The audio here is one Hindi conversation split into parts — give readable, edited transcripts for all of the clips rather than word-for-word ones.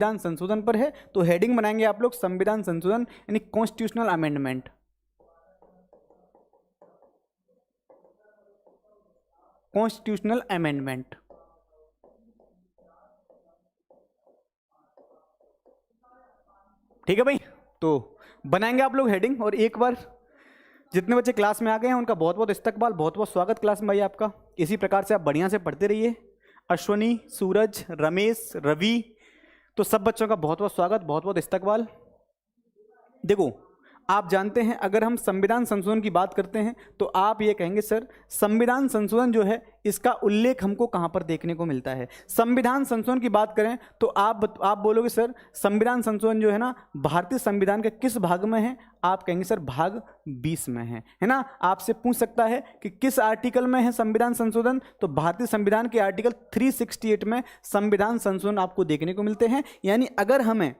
संविधान संशोधन पर है, तो हेडिंग बनाएंगे आप लोग संविधान संशोधन यानी कॉन्स्टिट्यूशनल अमेंडमेंट। कॉन्स्टिट्यूशनल अमेंडमेंट, ठीक है भाई। तो बनाएंगे आप लोग हेडिंग, और एक बार जितने बच्चे क्लास में आ गए हैं उनका बहुत बहुत इस्तकबाल, बहुत बहुत स्वागत क्लास में भाई आपका। इसी प्रकार से आप बढ़िया से पढ़ते रहिए। अश्वनी, सूरज, रमेश, रवि, तो सब बच्चों का बहुत बहुत स्वागत, बहुत बहुत इस्तकबाल। देखो आप जानते हैं अगर हम संविधान संशोधन की बात करते हैं तो आप ये कहेंगे सर संविधान संशोधन जो है इसका उल्लेख हमको कहाँ पर देखने को मिलता है। संविधान संशोधन की बात करें तो आप बोलोगे सर संविधान संशोधन जो है ना भारतीय संविधान के किस भाग में है, आप कहेंगे सर भाग 20 में है ना। आपसे पूछ सकता है कि किस आर्टिकल में है संविधान संशोधन, तो भारतीय संविधान के आर्टिकल 368 में संविधान संशोधन आपको देखने को मिलते हैं। यानी अगर हमें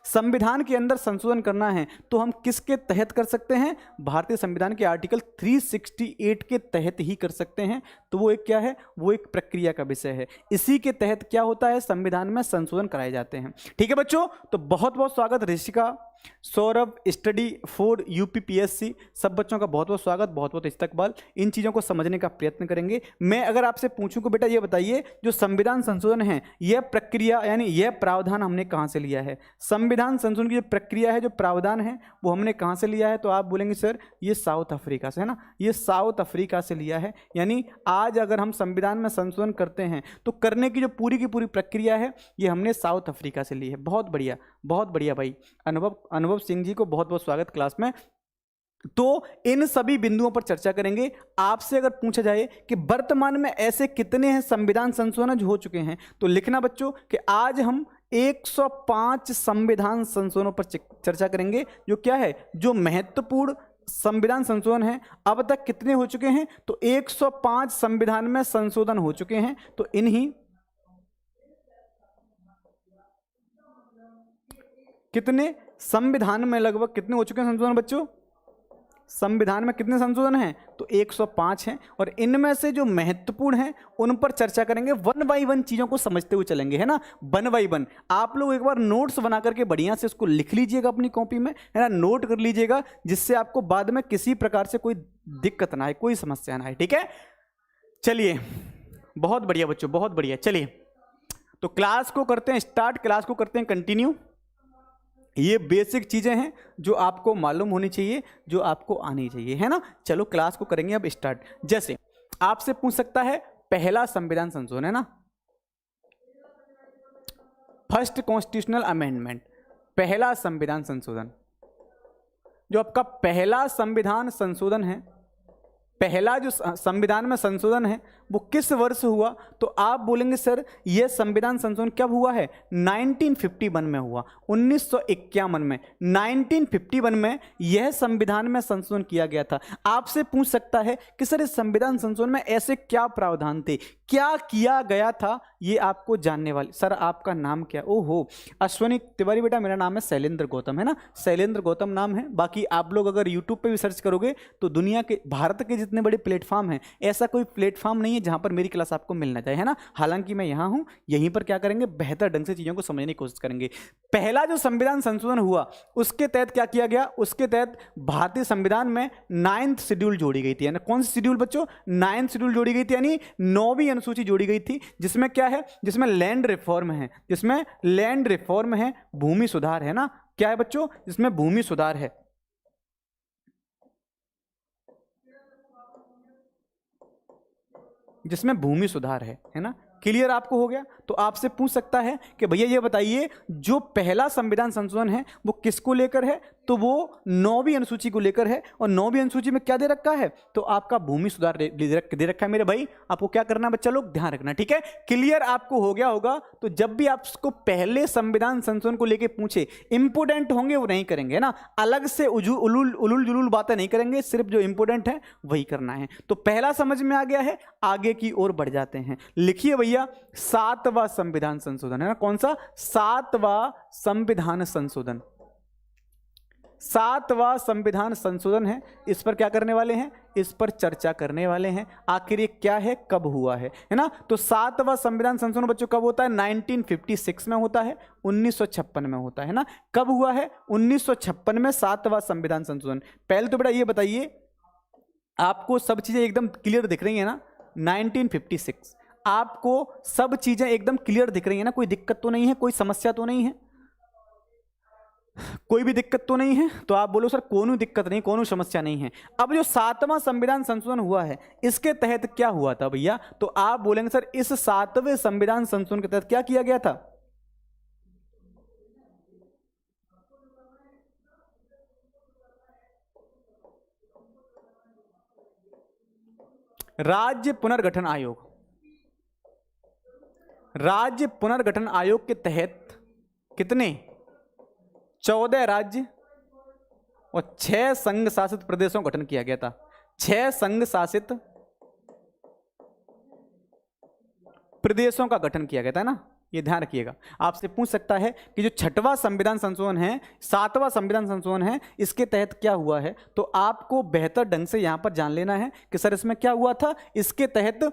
संविधान के अंदर संशोधन करना है तो हम किसके तहत कर सकते हैं, भारतीय संविधान के आर्टिकल 368 के तहत ही कर सकते हैं। तो वो एक क्या है, वो एक प्रक्रिया का विषय है। इसी के तहत क्या होता है, संविधान में संशोधन कराए जाते हैं। ठीक है बच्चों, तो बहुत बहुत स्वागत Rishika, Saurabh, study for UPPSC, सब बच्चों का बहुत बहुत स्वागत, बहुत बहुत इस्तकबाल। इन चीज़ों को समझने का प्रयत्न करेंगे। मैं अगर आपसे पूछूं कि बेटा ये बताइए जो संविधान संशोधन है यह प्रक्रिया यानी यह प्रावधान हमने कहाँ से लिया है, संविधान संशोधन की जो प्रक्रिया है जो प्रावधान है वो हमने कहाँ से लिया है, तो आप बोलेंगे सर ये साउथ अफ्रीका से, है ना, ये साउथ अफ्रीका से लिया है। यानी आज अगर हम संविधान में संशोधन करते हैं तो करने की जो पूरी की पूरी प्रक्रिया है ये हमने साउथ अफ्रीका से ली है। बहुत बढ़िया, बहुत बढ़िया भाई। अनुभव सिंह जी को बहुत बहुत स्वागत क्लास में। तो इन सभी बिंदुओं पर चर्चा करेंगे। आपसे अगर पूछा जाए कि वर्तमान में ऐसे कितने हैं संविधान संशोधन जो हो चुके हैं, तो लिखना बच्चों कि आज हम 105 संविधान संशोधनों पर चर्चा करेंगे। जो क्या है, जो महत्वपूर्ण संविधान संशोधन है। अब तक कितने हो चुके हैं, तो 105 संविधान में संशोधन हो चुके हैं। तो इन्हीं कितने संविधान में लगभग कितने हो चुके हैं संशोधन बच्चों, संविधान में कितने संशोधन हैं, तो 105 हैं। और इनमें से जो महत्वपूर्ण हैं उन पर चर्चा करेंगे। वन बाई वन चीजों को समझते हुए चलेंगे, है ना, वन बाई वन। आप लोग एक बार नोट्स बना करके बढ़िया से उसको लिख लीजिएगा अपनी कॉपी में, है ना, नोट कर लीजिएगा, जिससे आपको बाद में किसी प्रकार से कोई दिक्कत ना आए, कोई समस्या ना आए। ठीक है, चलिए, बहुत बढ़िया बच्चों, बहुत बढ़िया। चलिए तो क्लास को करते हैं स्टार्ट, क्लास को करते हैं कंटिन्यू। ये बेसिक चीजें हैं जो आपको मालूम होनी चाहिए, जो आपको आनी चाहिए, है ना। चलो क्लास को करेंगे अब स्टार्ट। जैसे आपसे पूछ सकता है पहला संविधान संशोधन, है ना, फर्स्ट कॉन्स्टिट्यूशनल अमेंडमेंट, पहला संविधान संशोधन। जो आपका पहला संविधान संशोधन है, पहला जो संविधान में संशोधन है वो किस वर्ष हुआ, तो आप बोलेंगे सर यह संविधान संशोधन कब हुआ है, 1951 में हुआ, 1951 में, 1951 में यह संविधान में संशोधन किया गया था। आपसे पूछ सकता है कि सर इस संविधान संशोधन में ऐसे क्या प्रावधान थे, क्या किया गया था, ये आपको जानने वाले। सर आपका नाम क्या, ओहो अश्वनी तिवारी बेटा, मेरा नाम है शैलेंद्र गौतम, है ना, शैलेंद्र गौतम नाम है। बाकी आप लोग अगर यूट्यूब पे भी सर्च करोगे तो दुनिया के, भारत के जितने बड़े प्लेटफॉर्म हैं, ऐसा कोई प्लेटफॉर्म नहीं है जहां पर मेरी क्लास आपको मिल ना जाए, है ना। हालांकि मैं यहां हूं, यहीं पर क्या करेंगे, बेहतर ढंग से चीजों को समझने की कोशिश करेंगे। पहला जो संविधान संशोधन हुआ उसके तहत क्या किया गया, उसके तहत भारतीय संविधान में 9th शेड्यूल जोड़ी गई थी, यानी कौन सी शेड्यूल बच्चों, 9th शेड्यूल जोड़ी गई थी, यानी 9वीं अनुसूची जोड़ी गई थी, जिसमें क्या है, जिसमें लैंड रिफॉर्म है, जिसमें लैंड रिफॉर्म है, भूमि सुधार है ना, क्या है बच्चों, जिसमें भूमि सुधार है, जिसमें भूमि सुधार है ना। क्लियर आपको हो गया। तो आपसे पूछ सकता है कि भैया ये बताइए जो पहला संविधान संशोधन है वो किसको लेकर है, तो वो 9वीं अनुसूची को लेकर है। और 9वीं अनुसूची में क्या दे रखा है, तो आपका भूमि सुधार दे रखा है मेरे भाई। आपको क्या करना बच्चा लोग, ध्यान रखना, ठीक है। क्लियर आपको हो गया होगा। तो जब भी आपको पहले संविधान संशोधन को लेकर पूछे, इंपोर्टेंट होंगे वो नहीं करेंगे, है ना, अलग से उलूल जुलूल बातें नहीं करेंगे, सिर्फ जो इंपोर्टेंट है वही करना है। तो पहला समझ में आ गया है, आगे की ओर बढ़ जाते हैं। लिखिए भैया 7वां संविधान संशोधन, है ना, कौन सा, 7वां संविधान संशोधन। 7वां संविधान संशोधन है, इस पर क्या करने वाले हैं, इस पर चर्चा करने वाले हैं। आखिर ये क्या है, कब हुआ है ना। तो 7वां संविधान संशोधन बच्चों कब होता है, 1956 में होता है, 1956 में होता है ना। कब हुआ है, 1956 में 7वां संविधान संशोधन। पहले तो बेटा ये बताइए, आपको सब चीजें एकदम क्लियर दिख रही है ना। 1956 आपको सब चीजें एकदम क्लियर दिख रही है ना, कोई दिक्कत तो नहीं है, कोई समस्या तो नहीं है, कोई भी दिक्कत तो नहीं है। तो आप बोलो सर कोनो दिक्कत नहीं, कोनो समस्या नहीं है। अब जो 7वां संविधान संशोधन हुआ है, इसके तहत क्या हुआ था भैया, तो आप बोलेंगे सर इस 7वें संविधान संशोधन के तहत क्या किया गया था, राज्य पुनर्गठन आयोग। राज्य पुनर्गठन आयोग के तहत कितने, 14 राज्य और 6 संघ शासित प्रदेशों का गठन किया गया था। 6 संघ शासित प्रदेशों का गठन किया गया था ना, ये ध्यान रखिएगा। आपसे पूछ सकता है कि जो 6वां संविधान संशोधन है, 7वां संविधान संशोधन है, इसके तहत क्या हुआ है, तो आपको बेहतर ढंग से यहां पर जान लेना है कि सर इसमें क्या हुआ था। इसके तहत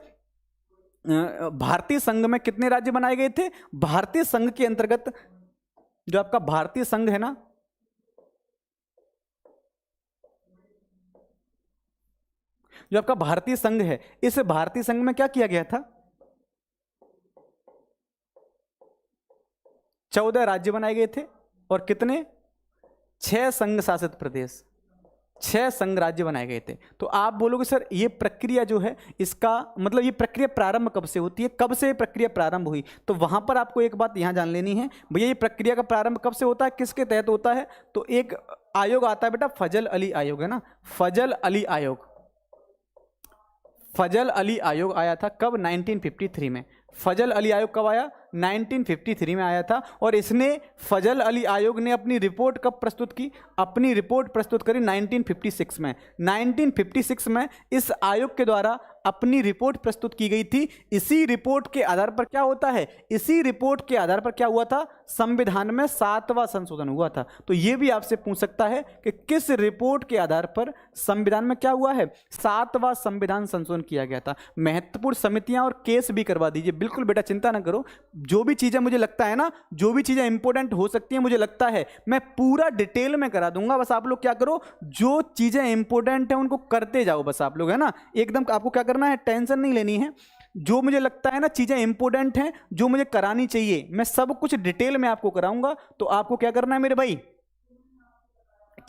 भारतीय संघ में कितने राज्य बनाए गए थे, भारतीय संघ के अंतर्गत जो आपका भारतीय संघ है ना, जो आपका भारतीय संघ है, इस भारतीय संघ में क्या किया गया था, 14 राज्य बनाए गए थे और कितने, 6 संघ शासित प्रदेश, 6 संघ राज्य बनाए गए थे। तो आप बोलोगे सर ये प्रक्रिया जो है, इसका मतलब ये प्रक्रिया प्रारंभ कब से होती है, कब से ये प्रक्रिया प्रारंभ हुई, तो वहां पर आपको एक बात यहां जान लेनी है भैया, ये प्रक्रिया का प्रारंभ कब से होता है, किसके तहत होता है। तो एक आयोग आता है बेटा, फजल अली आयोग है ना, फजल अली आयोग। फजल अली आयोग आया था कब, 1953 में। फजल अली आयोग कब आया, 1953 में आया था। और इसने, फजल अली आयोग ने अपनी रिपोर्ट कब प्रस्तुत की, अपनी रिपोर्ट प्रस्तुत करी 1956 में। 1956 में इस आयोग के द्वारा अपनी रिपोर्ट प्रस्तुत की गई थी। इसी रिपोर्ट के आधार पर क्या होता है, इसी रिपोर्ट के आधार पर क्या हुआ था, संविधान में 7वां संशोधन हुआ था। तो यह भी आपसे पूछ सकता है कि किस रिपोर्ट के आधार पर संविधान में क्या हुआ है, 7वां संविधान संशोधन किया गया था। महत्वपूर्ण समितियां और केस भी करवा दीजिए, बिल्कुल बेटा चिंता ना करो। जो भी चीजें मुझे लगता है ना, जो भी चीजें इंपॉर्टेंट हो सकती हैं, मुझे लगता है मैं पूरा डिटेल में करा दूंगा। बस आप लोग क्या करो, जो चीजें इंपॉर्टेंट हैं उनको करते जाओ बस आप लोग, है ना। एकदम आपको क्या करना है, टेंशन नहीं लेनी है। जो मुझे लगता है ना चीजें इंपॉर्टेंट हैं, जो मुझे करानी चाहिए, मैं सब कुछ डिटेल में आपको कराऊंगा। तो आपको क्या करना है मेरे भाई,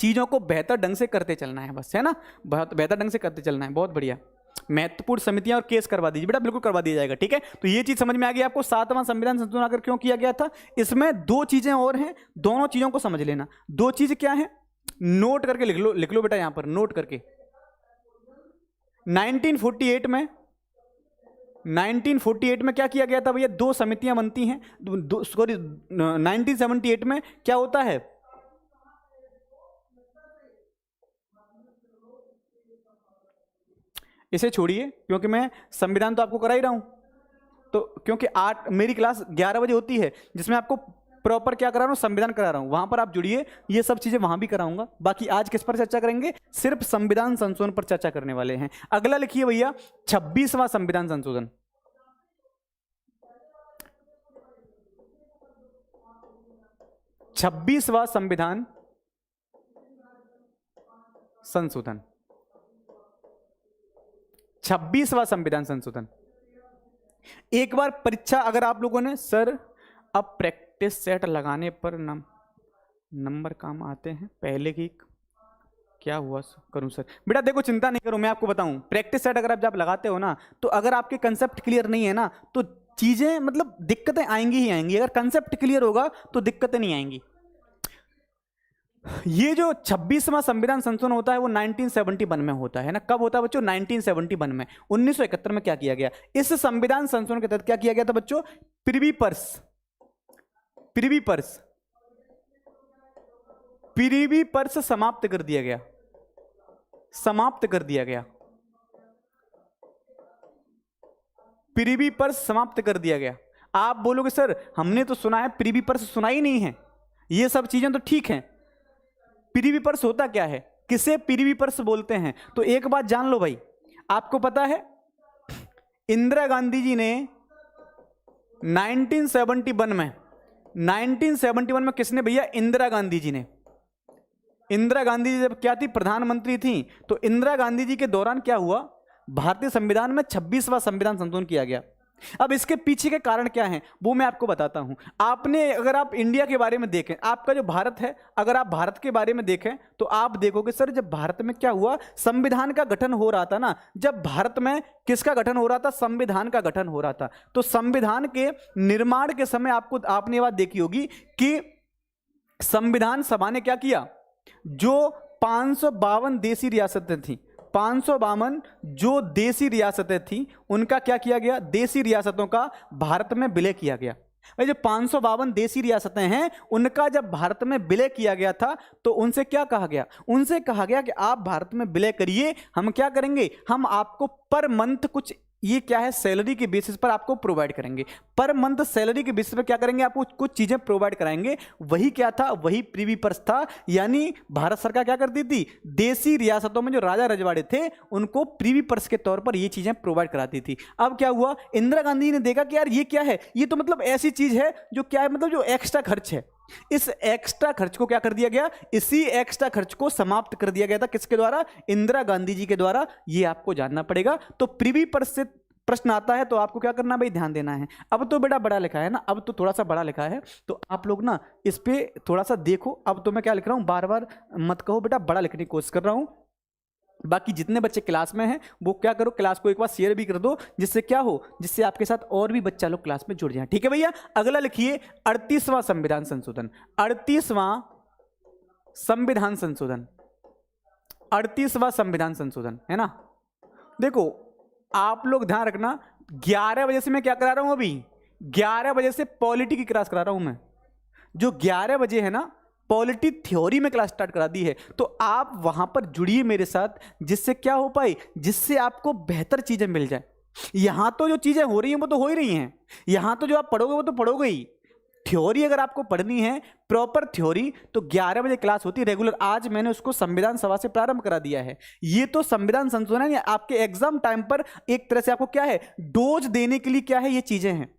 चीजों को बेहतर ढंग से करते चलना है बस, है ना, बहुत बेहतर ढंग से करते चलना है। बहुत बढ़िया। महत्वपूर्ण समितियां और केस करवा दीजिए बेटा, बिल्कुल करवा दिया जाएगा, ठीक है। तो ये चीज समझ में आ गई आपको, 7वां संविधान संशोधन आकर क्यों किया गया था। इसमें 2 चीजें और हैं, दोनों चीजों को समझ लेना। 2 चीज क्या है, नोट करके लिख लो बेटा, यहां पर नोट करके। 1948 में 1948 में क्या किया गया था भैया, 2 समितियां बनती हैं। सॉरी 1978 में क्या होता है, इसे छोड़िए क्योंकि मैं संविधान तो आपको करा ही रहा हूं। तो क्योंकि 8 मेरी क्लास 11 बजे होती है, जिसमें आपको प्रॉपर क्या करा रहा हूं, संविधान करा रहा हूं, वहां पर आप जुड़िए, ये सब चीजें वहां भी कराऊंगा। बाकी आज किस पर चर्चा करेंगे, सिर्फ संविधान संशोधन पर चर्चा करने वाले हैं। अगला लिखिए भैया, 26वां संविधान संशोधन। 26वां संविधान संशोधन, 26वां संविधान संशोधन। एक बार परीक्षा अगर आप लोगों ने, सर अब प्रैक्टिस सेट लगाने पर नंबर काम आते हैं, पहले की क्या हुआ करूं सर। बेटा देखो चिंता नहीं करो, मैं आपको बताऊं, प्रैक्टिस सेट अगर आप जब लगाते हो ना, तो अगर आपके कंसेप्ट क्लियर नहीं है ना, तो चीजें मतलब दिक्कतें आएंगी ही आएंगी। अगर कंसेप्ट क्लियर होगा तो दिक्कतें नहीं आएंगी। ये जो 26वां संविधान संशोधन होता है वो 1971 में होता है ना। कब होता है बच्चों, 1971 में। 1971 में क्या किया गया, इस संविधान संशोधन के तहत क्या किया गया था बच्चों, प्रिवी पर्स समाप्त कर दिया गया, समाप्त कर दिया गया, प्रिवी पर्स समाप्त कर दिया गया। आप बोलोगे सर हमने तो सुना है, प्रिवी पर्स सुना ही नहीं है। ये सब चीजें तो ठीक हैं, प्रिवी पर्स होता क्या है, किसे प्रिवी पर्स बोलते हैं? तो एक बात जान लो भाई, आपको पता है इंदिरा गांधी जी ने 1971 में किसने भैया, इंदिरा गांधी जी ने, इंदिरा गांधी जी जब क्या थी, प्रधानमंत्री थी, तो इंदिरा गांधी जी के दौरान क्या हुआ, भारतीय संविधान में 26वां संविधान संशोधन किया गया। अब इसके पीछे के कारण क्या हैं वो मैं आपको बताता हूं। आपने, अगर आप इंडिया के बारे में देखें, आपका जो भारत है, अगर आप भारत के बारे में देखें तो आप देखोगे सर जब भारत में क्या हुआ, संविधान का गठन हो रहा था ना, जब भारत में किसका गठन हो रहा था, संविधान का गठन हो रहा था। तो संविधान के निर्माण के समय आपने ये बात देखी होगी कि संविधान सभा ने क्या किया, जो 552 देशी रियासतें थी, 552 जो देशी रियासतें थी, उनका क्या किया गया, देशी रियासतों का भारत में विलय किया गया। भाई जो 552 देशी रियासतें हैं, उनका जब भारत में विलय किया गया था तो उनसे क्या कहा गया, उनसे कहा गया कि आप भारत में विलय करिए, हम क्या करेंगे, हम आपको पर मंथ कुछ, ये क्या है, सैलरी के बेसिस पर आपको प्रोवाइड करेंगे, पर मंथ सैलरी के बेसिस पर क्या करेंगे, आपको कुछ चीजें प्रोवाइड कराएंगे। वही क्या था, वही प्रिवी पर्स था। यानी भारत सरकार क्या करती थी, देशी रियासतों में जो राजा रजवाड़े थे उनको प्रिवी पर्स के तौर पर ये चीजें प्रोवाइड कराती थी। अब क्या हुआ, इंदिरा गांधी ने देखा कि यार ये क्या है, ये तो मतलब ऐसी चीज है जो क्या है, मतलब जो एक्स्ट्रा खर्च है, इस एक्स्ट्रा खर्च को क्या कर दिया गया, इसी एक्स्ट्रा खर्च को समाप्त कर दिया गया था, किसके द्वारा, इंदिरा गांधी जी के द्वारा। ये आपको जानना पड़ेगा। तो प्रिवी पर्स से प्रश्न आता है तो आपको क्या करना भाई, ध्यान देना है। अब तो बेटा बड़ा लिखा है ना, अब तो थोड़ा सा बड़ा लिखा है, तो आप लोग ना इस पे थोड़ा सा देखो। अब तो मैं क्या लिख रहा हूं, बार बार मत कहो बेटा, बड़ा लिखने की कोशिश कर रहा हूं। बाकी जितने बच्चे क्लास में हैं वो क्या करो, क्लास को एक बार शेयर भी कर दो, जिससे क्या हो, जिससे आपके साथ और भी बच्चा लोग क्लास में जुड़ जाए। ठीक है भैया, अगला लिखिए 38वां संविधान संशोधन। 38वां संविधान संशोधन, 38वां संविधान संशोधन है ना। देखो आप लोग ध्यान रखना, 11 बजे से मैं क्या करा रहा हूं, अभी 11 बजे से पॉलिटी की क्लास करा रहा हूं मैं। जो 11 बजे है ना, पॉलिटी थ्योरी में क्लास स्टार्ट करा दी है, तो आप वहां पर जुड़िए मेरे साथ, जिससे क्या हो पाए, जिससे आपको बेहतर चीजें मिल जाए। यहां तो जो चीजें हो रही हैं वो तो हो ही रही हैं, यहां तो जो आप पढ़ोगे वो तो पढ़ोगे ही। थ्योरी अगर आपको पढ़नी है, प्रॉपर थ्योरी, तो 11 बजे क्लास होती है रेगुलर। आज मैंने उसको संविधान सभा से प्रारंभ करा दिया है। ये तो संविधान संशोधन है, आपके एग्जाम टाइम पर एक तरह से आपको क्या है, डोज देने के लिए क्या है, ये चीजें हैं।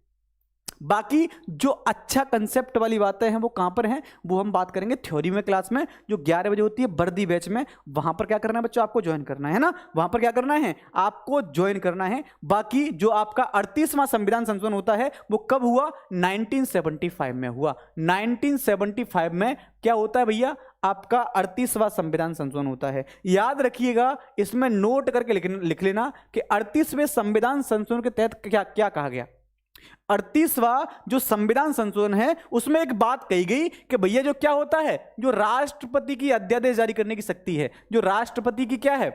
बाकी जो अच्छा कंसेप्ट वाली बातें हैं वो कहां पर हैं, वो हम बात करेंगे थ्योरी में क्लास में, जो 11 बजे होती है वर्दी बैच में। वहां पर क्या करना है बच्चों, आपको ज्वाइन करना है ना, वहां पर क्या करना है, आपको ज्वाइन करना है। बाकी जो आपका 38वां संविधान संशोधन होता है वो कब हुआ, 1975 में हुआ। 1975 में क्या होता है भैया, आपका 38वां संविधान संशोधन होता है। याद रखिएगा, इसमें नोट करके लिख लेना कि 38वें संविधान संशोधन के तहत क्या क्या कहा गया। 38वां जो संविधान संशोधन है उसमें एक बात कही गई कि भैया जो क्या होता है, जो राष्ट्रपति की अध्यादेश जारी करने की शक्ति है, जो राष्ट्रपति की क्या है,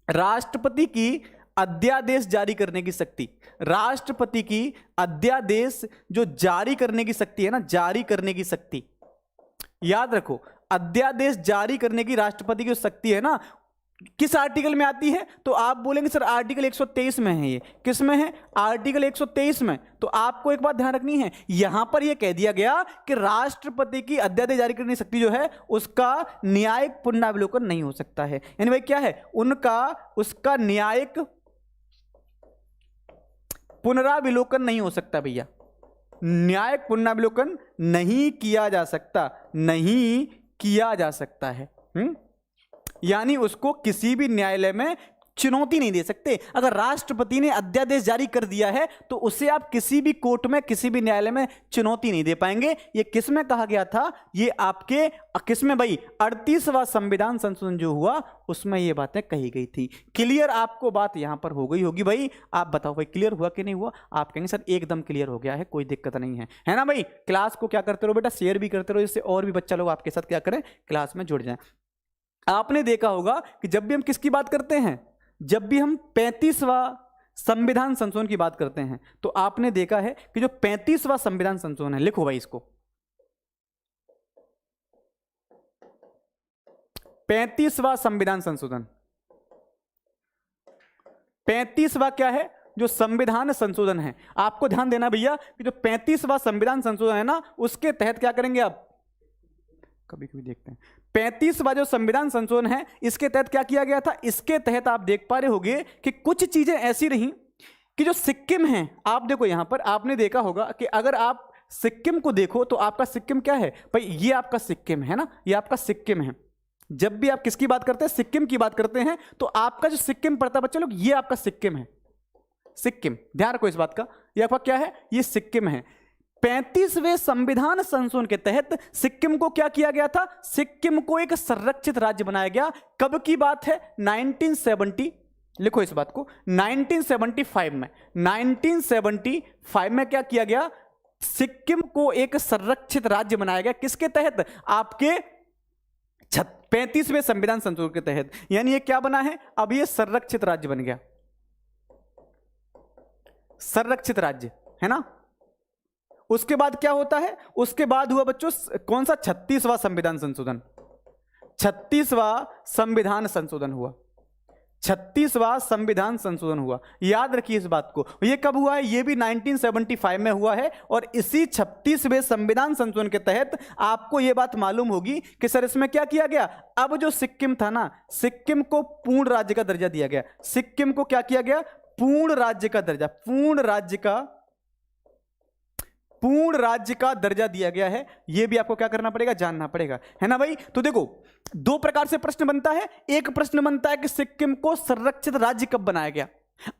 राष्ट्रपति की अध्यादेश जारी करने की शक्ति, राष्ट्रपति की अध्यादेश जो जारी करने की शक्ति है ना, जारी करने की शक्ति, याद रखो, अध्यादेश जारी करने की राष्ट्रपति की शक्ति है ना, किस आर्टिकल में आती है, तो आप बोलेंगे सर आर्टिकल 123 में है। ये किस में है, आर्टिकल 123 में। तो आपको एक बात ध्यान रखनी है, यहां पर यह कह दिया गया कि राष्ट्रपति की अध्यादेश जारी करने की शक्ति जो है उसका न्यायिक पुनरावलोकन नहीं हो सकता है। यानी भाई क्या है, उसका न्यायिक पुनरावलोकन नहीं हो सकता भैया, न्यायिक पुनरावलोकन नहीं किया जा सकता, नहीं किया जा सकता है। यानी उसको किसी भी न्यायालय में चुनौती नहीं दे सकते। अगर राष्ट्रपति ने अध्यादेश जारी कर दिया है तो उसे आप किसी भी कोर्ट में, किसी भी न्यायालय में चुनौती नहीं दे पाएंगे। ये किस में कहा गया था, ये आपके किस में भाई, 38वां संविधान संशोधन जो हुआ उसमें ये बातें कही गई थी। क्लियर आपको बात यहां पर हो गई होगी भाई। आप बताओ भाई क्लियर हुआ कि नहीं हुआ। आप कहेंगे सर एकदम क्लियर हो गया है, कोई दिक्कत नहीं है, है ना भाई। क्लास को क्या करते रहो बेटा, शेयर भी करते रहो, जिससे और भी बच्चा लोग आपके साथ क्या करें, क्लास में जुड़ जाए। आपने देखा होगा कि जब भी हम किसकी बात करते हैं, जब भी हम 35वां संविधान संशोधन की बात करते हैं, तो आपने देखा है कि जो 35वां संविधान संशोधन है, लिखो भाई इसको, 35वां संविधान संशोधन, 35वां क्या है, जो संविधान संशोधन है। आपको ध्यान देना भैया कि जो 35वां संविधान संशोधन है ना, उसके तहत क्या करेंगे आप, कभी कभी देखते हैं 35वां जो संविधान संशोधन है, इसके तहत क्या किया गया था? इसके तहत आप देख पा रहे होंगे कि कुछ चीजें ऐसी रही कि जो सिक्किम है, आप देखो यहां पर आपने देखा होगा कि अगर आप सिक्किम को देखो तो आपका सिक्किम क्या है भाई? ये आपका सिक्किम है ना, ये आपका सिक्किम है। जब भी आप किसकी बात करते हैं? सिक्किम की बात करते हैं, तो आपका जो सिक्किम पड़ता है बच्चे लोग, ये आपका सिक्किम है। सिक्किम, ध्यान रखो इस बात का, ये आपका क्या है? ये सिक्किम है। 35वें संविधान संशोधन के तहत सिक्किम को क्या किया गया था? सिक्किम को एक संरक्षित राज्य बनाया गया। कब की बात है? 1970, लिखो इस बात को, 1975 में। 1975 में क्या किया गया? सिक्किम को एक संरक्षित राज्य बनाया गया। किसके तहत? आपके 35वें संविधान संशोधन के तहत। यानी ये क्या बना है? अब ये संरक्षित राज्य बन गया, संरक्षित राज्य है ना। उसके बाद क्या होता है? उसके बाद हुआ बच्चों कौन सा? 36वां संविधान संशोधन। 36वां संविधान संशोधन हुआ, 36वां संविधान संशोधन हुआ। याद रखिए इस बात को। ये कब हुआ है? ये भी 1975 में हुआ है। और इसी 36वें संविधान संशोधन के तहत आपको ये बात मालूम होगी कि सर इसमें क्या किया गया? अब जो सिक्किम था ना, सिक्किम को पूर्ण राज्य का दर्जा दिया गया। सिक्किम को क्या किया गया? पूर्ण राज्य का दर्जा, पूर्ण राज्य का दर्जा दिया गया है। यह भी आपको क्या करना पड़ेगा? जानना पड़ेगा, है ना भाई। तो देखो, दो प्रकार से प्रश्न बनता है। एक प्रश्न बनता है कि सिक्किम को संरक्षित राज्य कब बनाया गया।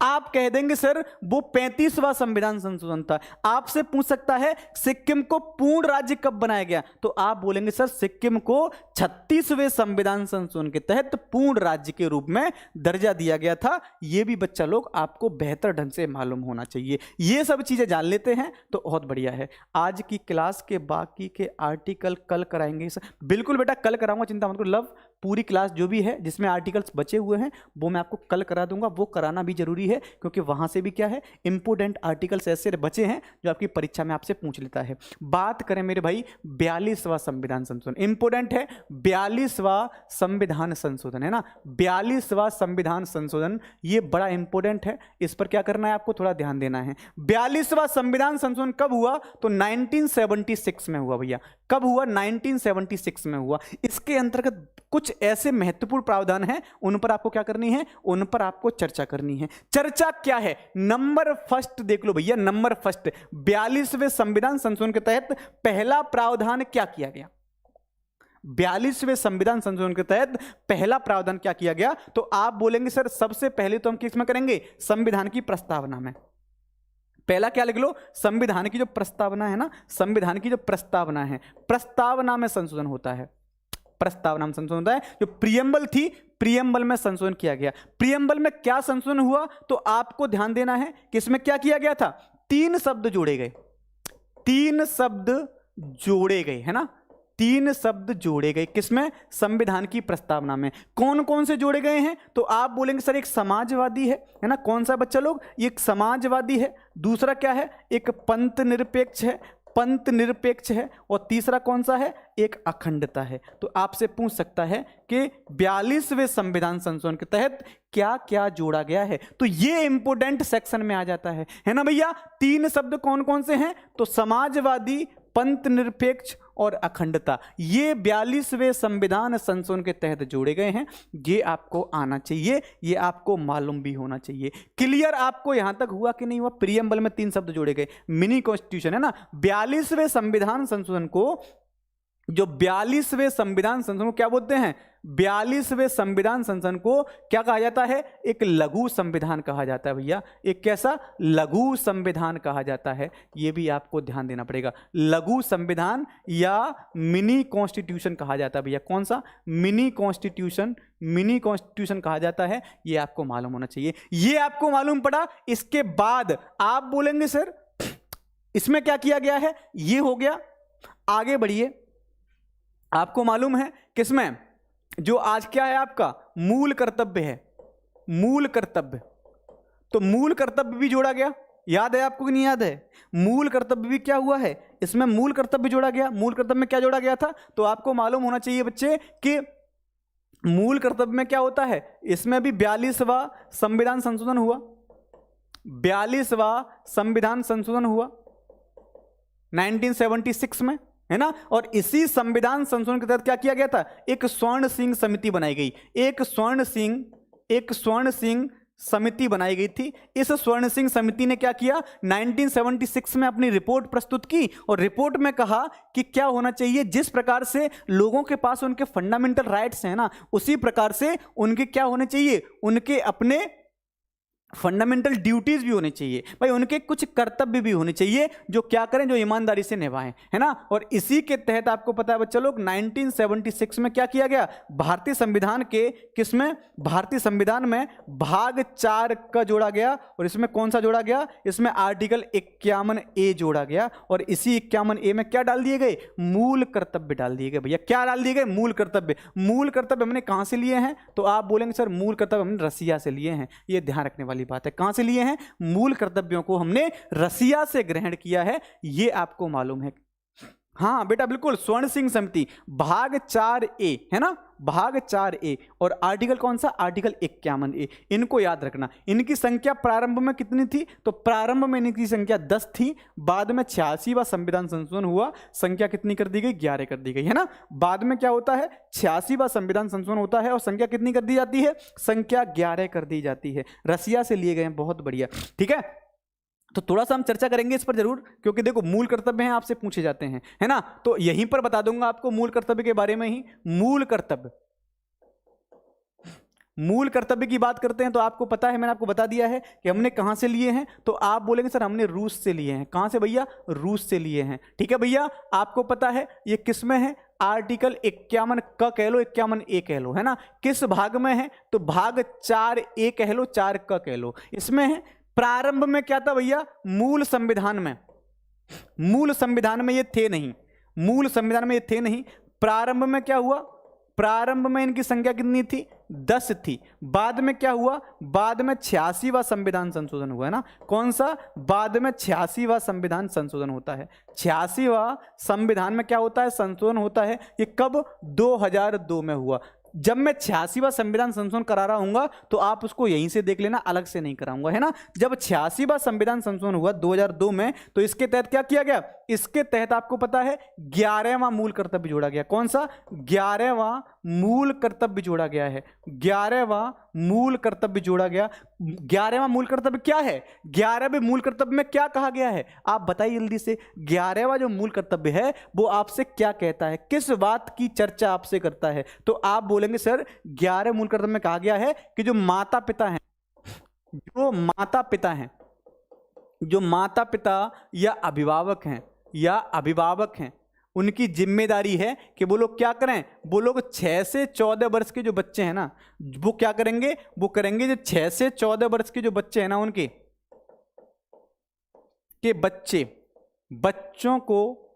आप कह देंगे सर वो 35वां संविधान संशोधन था। आपसे पूछ सकता है सिक्किम को पूर्ण राज्य कब बनाया गया, तो आप बोलेंगे सर सिक्किम को 36वें संविधान संशोधन के तहत पूर्ण राज्य के रूप में दर्जा दिया गया था। यह भी बच्चा लोग आपको बेहतर ढंग से मालूम होना चाहिए। ये सब चीजें जान लेते हैं तो बहुत बढ़िया है। आज की क्लास के बाकी के आर्टिकल कल कराएंगे सर। बिल्कुल बेटा, कल कराऊंगा, चिंता मत करो। लव, पूरी क्लास जो भी है जिसमें आर्टिकल्स बचे हुए हैं वो मैं आपको कल करा दूंगा। वो कराना भी जरूरी है क्योंकि वहां से भी क्या है? इंपोर्टेंट आर्टिकल्स ऐसे बचे हैं जो आपकी परीक्षा में आपसे पूछ लेता है। बात करें मेरे भाई 42वां संविधान संशोधन, इंपोर्टेंट है। 42वां संविधान संशोधन है ना, 42वां संविधान संशोधन, ये बड़ा इंपोर्टेंट है। इस पर क्या करना है आपको? थोड़ा ध्यान देना है। 42वां संविधान संशोधन कब हुआ? तो 1976 में हुआ भैया। कब हुआ? 1976 में हुआ। इसके अंतर्गत कुछ ऐसे महत्वपूर्ण प्रावधान हैं, उन पर आपको क्या करनी है? उन पर आपको चर्चा करनी है। चर्चा क्या है? नंबर फर्स्ट देख लो भैया, नंबर फर्स्ट 42वें संविधान संशोधन के तहत पहला प्रावधान क्या किया गया? 42वें संविधान संशोधन के तहत पहला प्रावधान क्या किया गया? तो आप बोलेंगे सर सबसे पहले तो हम किसमें करेंगे? संविधान की प्रस्तावना में। पहला क्या लिख लो? संविधान की जो प्रस्तावना है ना, संविधान की जो प्रस्तावना है, प्रस्तावना में संशोधन होता है। प्रस्तावना में संशोधन होता है। जो प्रियम्बल थी, प्रियम्बल में संशोधन किया गया। प्रियम्बल में क्या संशोधन हुआ? तो आपको ध्यान देना है कि इसमें क्या किया गया था? 3 शब्द जोड़े गए, 3 शब्द जोड़े गए, है ना। 3 शब्द जोड़े गए किसमें? संविधान की प्रस्तावना में। कौन कौन से जोड़े गए हैं? तो आप बोलेंगे सर एक समाजवादी है ना। कौन सा बच्चा लोग? एक समाजवादी है। दूसरा क्या है? एक पंथ निरपेक्ष है, पंथ निरपेक्ष है। और तीसरा कौन सा है? एक अखंडता है। तो आपसे पूछ सकता है कि 42वें संविधान संशोधन के तहत क्या क्या जोड़ा गया है। तो ये इंपोर्टेंट सेक्शन में आ जाता है ना भैया। 3 शब्द कौन कौन से हैं? तो समाजवादी, पंथ निरपेक्ष और अखंडता, ये 42वें संविधान संशोधन के तहत जोड़े गए हैं। ये आपको आना चाहिए, ये आपको मालूम भी होना चाहिए। क्लियर आपको यहां तक हुआ कि नहीं हुआ? प्रियम्बल में 3 शब्द जोड़े गए, मिनी कॉन्स्टिट्यूशन है ना। 42वें संविधान संशोधन को, जो 42वें संविधान संशोधन को क्या बोलते हैं? 42वें संविधान संशोधन को क्या कहा जाता है? एक लघु संविधान कहा जाता है भैया। एक कैसा? लघु संविधान कहा जाता है। यह भी आपको ध्यान देना पड़ेगा। लघु संविधान या मिनी कॉन्स्टिट्यूशन कहा जाता है भैया। कौन सा? मिनी कॉन्स्टिट्यूशन, मिनी कॉन्स्टिट्यूशन कहा जाता है। यह आपको मालूम होना चाहिए। यह आपको मालूम पड़ा। इसके बाद आप बोलेंगे सर इसमें क्या किया गया है? यह हो गया। आगे बढ़िए। आपको मालूम है किसमें? जो आज क्या है आपका मूल कर्तव्य है, मूल कर्तव्य। तो मूल कर्तव्य भी जोड़ा गया। याद है आपको कि नहीं याद है? मूल कर्तव्य भी क्या हुआ है? इसमें मूल कर्तव्य जोड़ा गया। मूल कर्तव्य में क्या जोड़ा गया था? तो आपको मालूम होना चाहिए बच्चे कि मूल कर्तव्य में क्या होता है। इसमें भी 42वां संविधान संशोधन हुआ। 42वां संविधान संशोधन हुआ 1976 में। है ना। और इसी संविधान संशोधन के तहत क्या किया गया था, एक स्वर्ण सिंह समिति बनाई गई, एक स्वर्ण सिंह समिति बनाई गई थी। इस स्वर्ण सिंह समिति ने क्या किया, 1976 में अपनी रिपोर्ट प्रस्तुत की और रिपोर्ट में कहा कि क्या होना चाहिए, जिस प्रकार से लोगों के पास उनके फंडामेंटल राइट्स हैं ना, उसी प्रकार से उनके क्या होने चाहिए, उनके अपने फंडामेंटल ड्यूटीज भी होनी चाहिए भाई, उनके कुछ कर्तव्य भी होने चाहिए जो क्या करें, जो ईमानदारी से निभाएं, है ना। और इसी के तहत आपको पता है बच्चों लोग 1976 में क्या किया गया, भारतीय संविधान के किसमें, भारतीय संविधान में भाग 4 का जोड़ा गया। और इसमें कौन सा जोड़ा गया, इसमें आर्टिकल 51A जोड़ा गया। और इसी 51A में क्या डाल दिए गए, मूल कर्तव्य डाल दिए गए। भैया क्या डाल दिए गए, मूल कर्तव्य। मूल कर्तव्य हमने कहां से लिए हैं, तो आप बोलेंगे सर मूल कर्तव्य हमने रसिया से लिए हैं। ये ध्यान रखने वाली बात है, कहां से लिए हैं, मूल कर्तव्यों को हमने रसिया से ग्रहण किया है, ये आपको मालूम है। हाँ बेटा बिल्कुल, स्वर्ण सिंह समिति भाग 4A है ना, भाग 4A। और आर्टिकल कौन सा, आर्टिकल 51A। इनको याद रखना। इनकी संख्या प्रारंभ में कितनी थी, तो प्रारंभ में इनकी संख्या 10 थी, बाद में 86वां संविधान संशोधन हुआ, संख्या कितनी कर दी गई, 11 कर दी गई, है ना। बाद में क्या होता है, 86वां संविधान संशोधन होता है और संख्या कितनी कर दी जाती है, संख्या 11 कर दी जाती है। रसिया से लिए गए हैं, बहुत बढ़िया, ठीक है। तो थोड़ा सा हम चर्चा करेंगे इस पर जरूर, क्योंकि देखो मूल कर्तव्य हैं, आपसे पूछे जाते हैं, है ना। तो यहीं पर बता दूंगा आपको मूल कर्तव्य के बारे में ही। मूल कर्तव्य की बात करते हैं तो आपको पता है, मैंने आपको बता दिया है कि हमने कहां से लिए हैं, तो आप बोलेंगे सर हमने रूस से लिए हैं। कहां से भैया, रूस से लिए हैं, ठीक है भैया। आपको पता है ये किस में है, आर्टिकल 51 क कह लो, 51A कह लो, है ना। किस भाग में है, तो भाग 4A कह लो, 4 क कह लो, इसमें है। प्रारंभ में क्या था भैया, मूल संविधान में ये थे नहीं, मूल संविधान में ये थे नहीं। प्रारंभ में क्या हुआ, प्रारंभ में इनकी संख्या कितनी थी, 10 थी। बाद में क्या हुआ, बाद में 86वां संविधान संशोधन हुआ, है ना। कौन सा, बाद में 86वां संविधान संशोधन होता है। 86वां संविधान में क्या होता है, संशोधन होता है। ये कब, 2002 में हुआ। जब मैं 86वां संविधान संशोधन करा रहा हूंगा तो आप उसको यहीं से देख लेना, अलग से नहीं कराऊंगा, है ना। जब 86वां संविधान संशोधन हुआ 2002 में, तो इसके तहत क्या किया गया, इसके तहत आपको पता है 11वां मूल कर्तव्य जोड़ा गया। कौन सा, 11वां मूल कर्तव्य जोड़ा गया है, 11वां मूल कर्तव्य जोड़ा गया। 11वां मूल कर्तव्य क्या है, 11वें मूल कर्तव्य में क्या कहा गया है, आप बताइए जल्दी से। 11वां जो मूल कर्तव्य है वो आपसे क्या कहता है, किस बात की चर्चा आपसे करता है, तो आप बोलेंगे सर 11 मूल कर्तव्य में कहा गया है कि जो माता पिता हैं, जो माता पिता या अभिभावक हैं, उनकी जिम्मेदारी है कि वो लोग क्या करें, वो लोग 6 से 14 वर्ष के जो बच्चे हैं ना, वो क्या करेंगे, वो करेंगे जो 6 से 14 वर्ष के जो बच्चे हैं ना, उनके के बच्चों को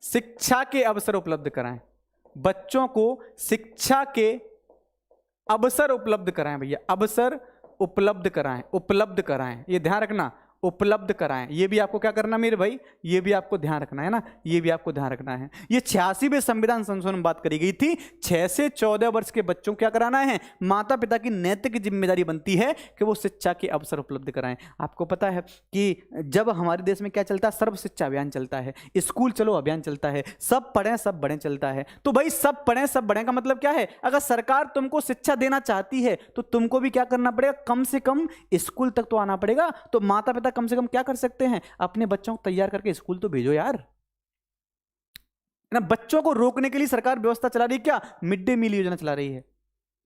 शिक्षा के अवसर उपलब्ध कराएं, बच्चों को शिक्षा के अवसर उपलब्ध कराएं भैया, अवसर उपलब्ध कराएं, ये ध्यान रखना, उपलब्ध कराएं। ये भी आपको क्या करना मेरे भाई, ये भी आपको ध्यान रखना है ना, ये भी आपको ध्यान रखना है। ये 86वें संविधान संशोधन में बात करी गई थी, 6 से 14 वर्ष के बच्चों को क्या कराना है, माता पिता की नैतिक जिम्मेदारी बनती है कि वो शिक्षा के अवसर उपलब्ध कराएं। आपको पता है कि जब हमारे देश में क्या चलता है, सर्व शिक्षा अभियान चलता है, स्कूल चलो अभियान चलता है, सब पढ़ें सब बढ़ें चलता है। तो भाई सब पढ़ें सब बढ़ें का मतलब क्या है, अगर सरकार तुमको शिक्षा देना चाहती है तो तुमको भी क्या करना पड़ेगा, कम से कम स्कूल तक तो आना पड़ेगा। तो माता पिता कम से कम क्या कर सकते हैं, अपने बच्चों को तैयार करके स्कूल तो भेजो यार, ना। बच्चों को रोकने के लिए सरकार व्यवस्था चला रही है, क्या, मिड डे मील योजना चला रही है,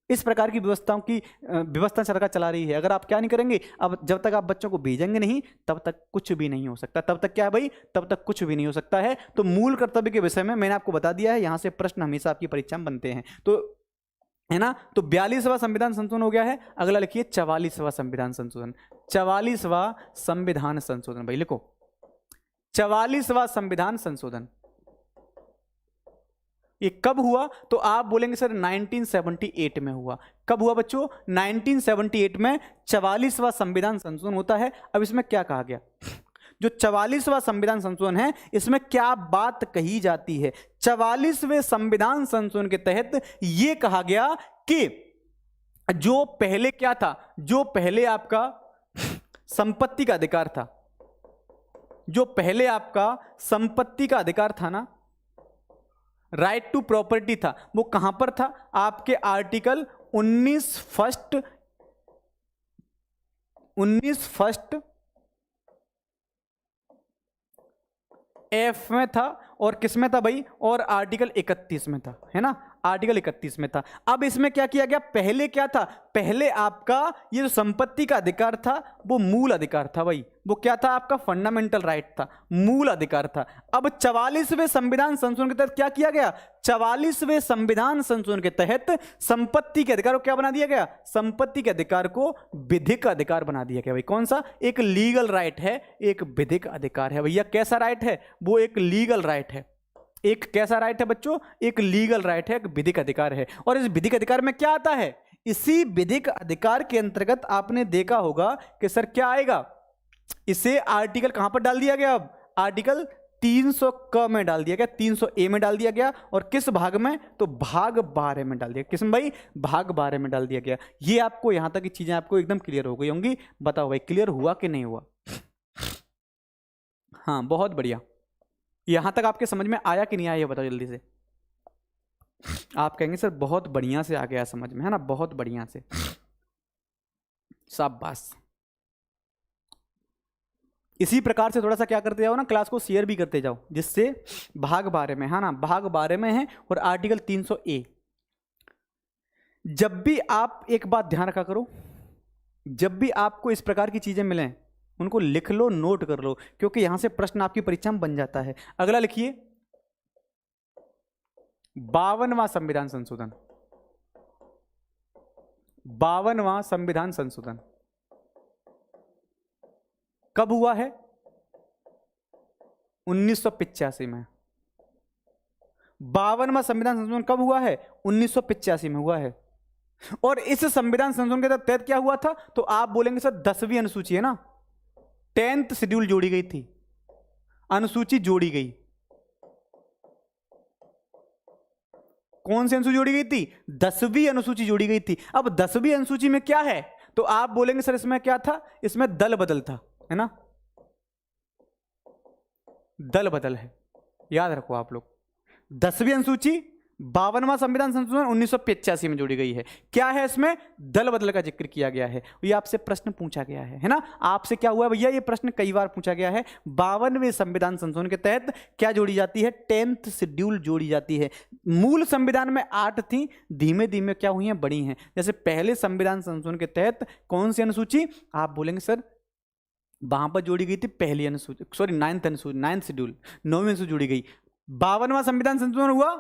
इस प्रकार की व्यवस्था सरकार चला रही है। अगर आप क्या नहीं करेंगे, अब जब तक आप बच्चों को भेजेंगे नहीं तब तक कुछ भी नहीं हो सकता, तब तक क्या है भाई, तब तक कुछ भी नहीं हो सकता है। तो मूल कर्तव्य के विषय में मैंने आपको बता दिया है, यहां से प्रश्न हमेशा आपकी परीक्षा में बनते हैं, तो है ना। तो 42वां संविधान संशोधन हो गया है। अगला लिखिए 44वां संविधान संशोधन, 44वां संविधान संशोधन, भाई लिखो 44वां संविधान संशोधन। ये कब हुआ, तो आप बोलेंगे सर 1978 में हुआ। कब हुआ बच्चों, 1978 में 44वां संविधान संशोधन होता है। अब इसमें क्या कहा गया, जो 44वां संविधान संशोधन है, इसमें क्या बात कही जाती है। 44वें संविधान संशोधन के तहत यह कहा गया कि जो पहले क्या था, जो पहले आपका संपत्ति का अधिकार था, जो पहले आपका संपत्ति का अधिकार था ना, राइट टू प्रॉपर्टी था, वो कहां पर था? आपके आर्टिकल 19 फर्स्ट एफ में था, और किस में था भाई? और आर्टिकल 31 में था, है ना, आर्टिकल 31 में था। अब इसमें क्या किया गया? पहले क्या था? पहले आपका ये जो संपत्ति का अधिकार था वो मूल अधिकार था भाई, वो क्या था? आपका फंडामेंटल राइट था, मूल अधिकार था। अब 44वें संविधान संशोधन के तहत क्या किया गया? 44वें संविधान संशोधन के तहत संपत्ति के अधिकार को क्या बना दिया गया? संपत्ति के अधिकार को विधिक अधिकार बना दिया गया भाई। कौन सा? एक लीगल राइट है, एक विधिक अधिकार है भैया। कैसा राइट है? वो एक लीगल राइट है। एक कैसा राइट है बच्चों? एक लीगल राइट है, एक विधिक अधिकार है। और इस विधिक अधिकार में क्या आता है? इसी विधिक अधिकार के अंतर्गत आपने देखा होगा कि सर क्या आएगा? इसे आर्टिकल कहां पर डाल दिया गया? अब आर्टिकल 300 क में डाल दिया गया, 300 ए में डाल दिया गया। और किस भाग में? तो भाग 12 में डाल दिया। किस में भाई? भाग 12 में डाल दिया गया। ये आपको यहां तक की चीजें आपको एकदम क्लियर हो गई होंगी। बताओ भाई क्लियर हुआ कि नहीं हुआ? हाँ बहुत बढ़िया। यहां तक आपके समझ में आया कि नहीं आया ये बताओ जल्दी से। आप कहेंगे सर बहुत बढ़िया से आ गया समझ में, है ना, बहुत बढ़िया से, शाबाश। इसी प्रकार से थोड़ा सा क्या करते जाओ ना, क्लास को शेयर भी करते जाओ, जिससे भाग 12 में, है ना, भाग 12 में है और आर्टिकल 300 ए। जब भी आप एक बात ध्यान रखा करो, जब भी आपको इस प्रकार की चीजें मिलें उनको लिख लो, नोट कर लो, क्योंकि यहां से प्रश्न आपकी परीक्षा में बन जाता है। अगला लिखिए 52वां संविधान संशोधन। 52वां संविधान संशोधन कब हुआ है? 1985 में। 52वां संविधान संशोधन कब हुआ है? 1985 में हुआ है। और इस संविधान संशोधन के तहत क्या हुआ था? तो आप बोलेंगे सर 10वीं अनुसूची है ना, 10th शेड्यूल जोड़ी गई थी, अनुसूची जोड़ी गई। कौन सी अनुसूची जोड़ी गई थी? 10वीं अनुसूची जोड़ी गई थी। अब 10वीं अनुसूची में क्या है? तो आप बोलेंगे सर इसमें क्या था? इसमें दल बदल था, है ना, दल बदल है, याद रखो आप लोग। 10वीं अनुसूची 52वां संविधान संशोधन 1985 में जोड़ी गई है। क्या है इसमें? दल बदल का जिक्र किया गया है। ये आपसे प्रश्न पूछा गया है ना, आपसे क्या हुआ भैया? ये प्रश्न कई बार पूछा गया है। 52वें संविधान संशोधन के तहत क्या जोड़ी जाती है? 10th शेड्यूल जोड़ी जाती है। मूल संविधान में 8 थी, धीमे धीमे क्या हुई हैं? बढ़ी हैं। जैसे पहले संविधान संशोधन के तहत कौन सी अनुसूची? आप बोलेंगे सर वहां पर जोड़ी गई थी पहली अनुसूची, सॉरी 9th अनुसूची, 9th शेड्यूल, 9वीं अनुसूची जोड़ी गई। 52वां संविधान संशोधन हुआ,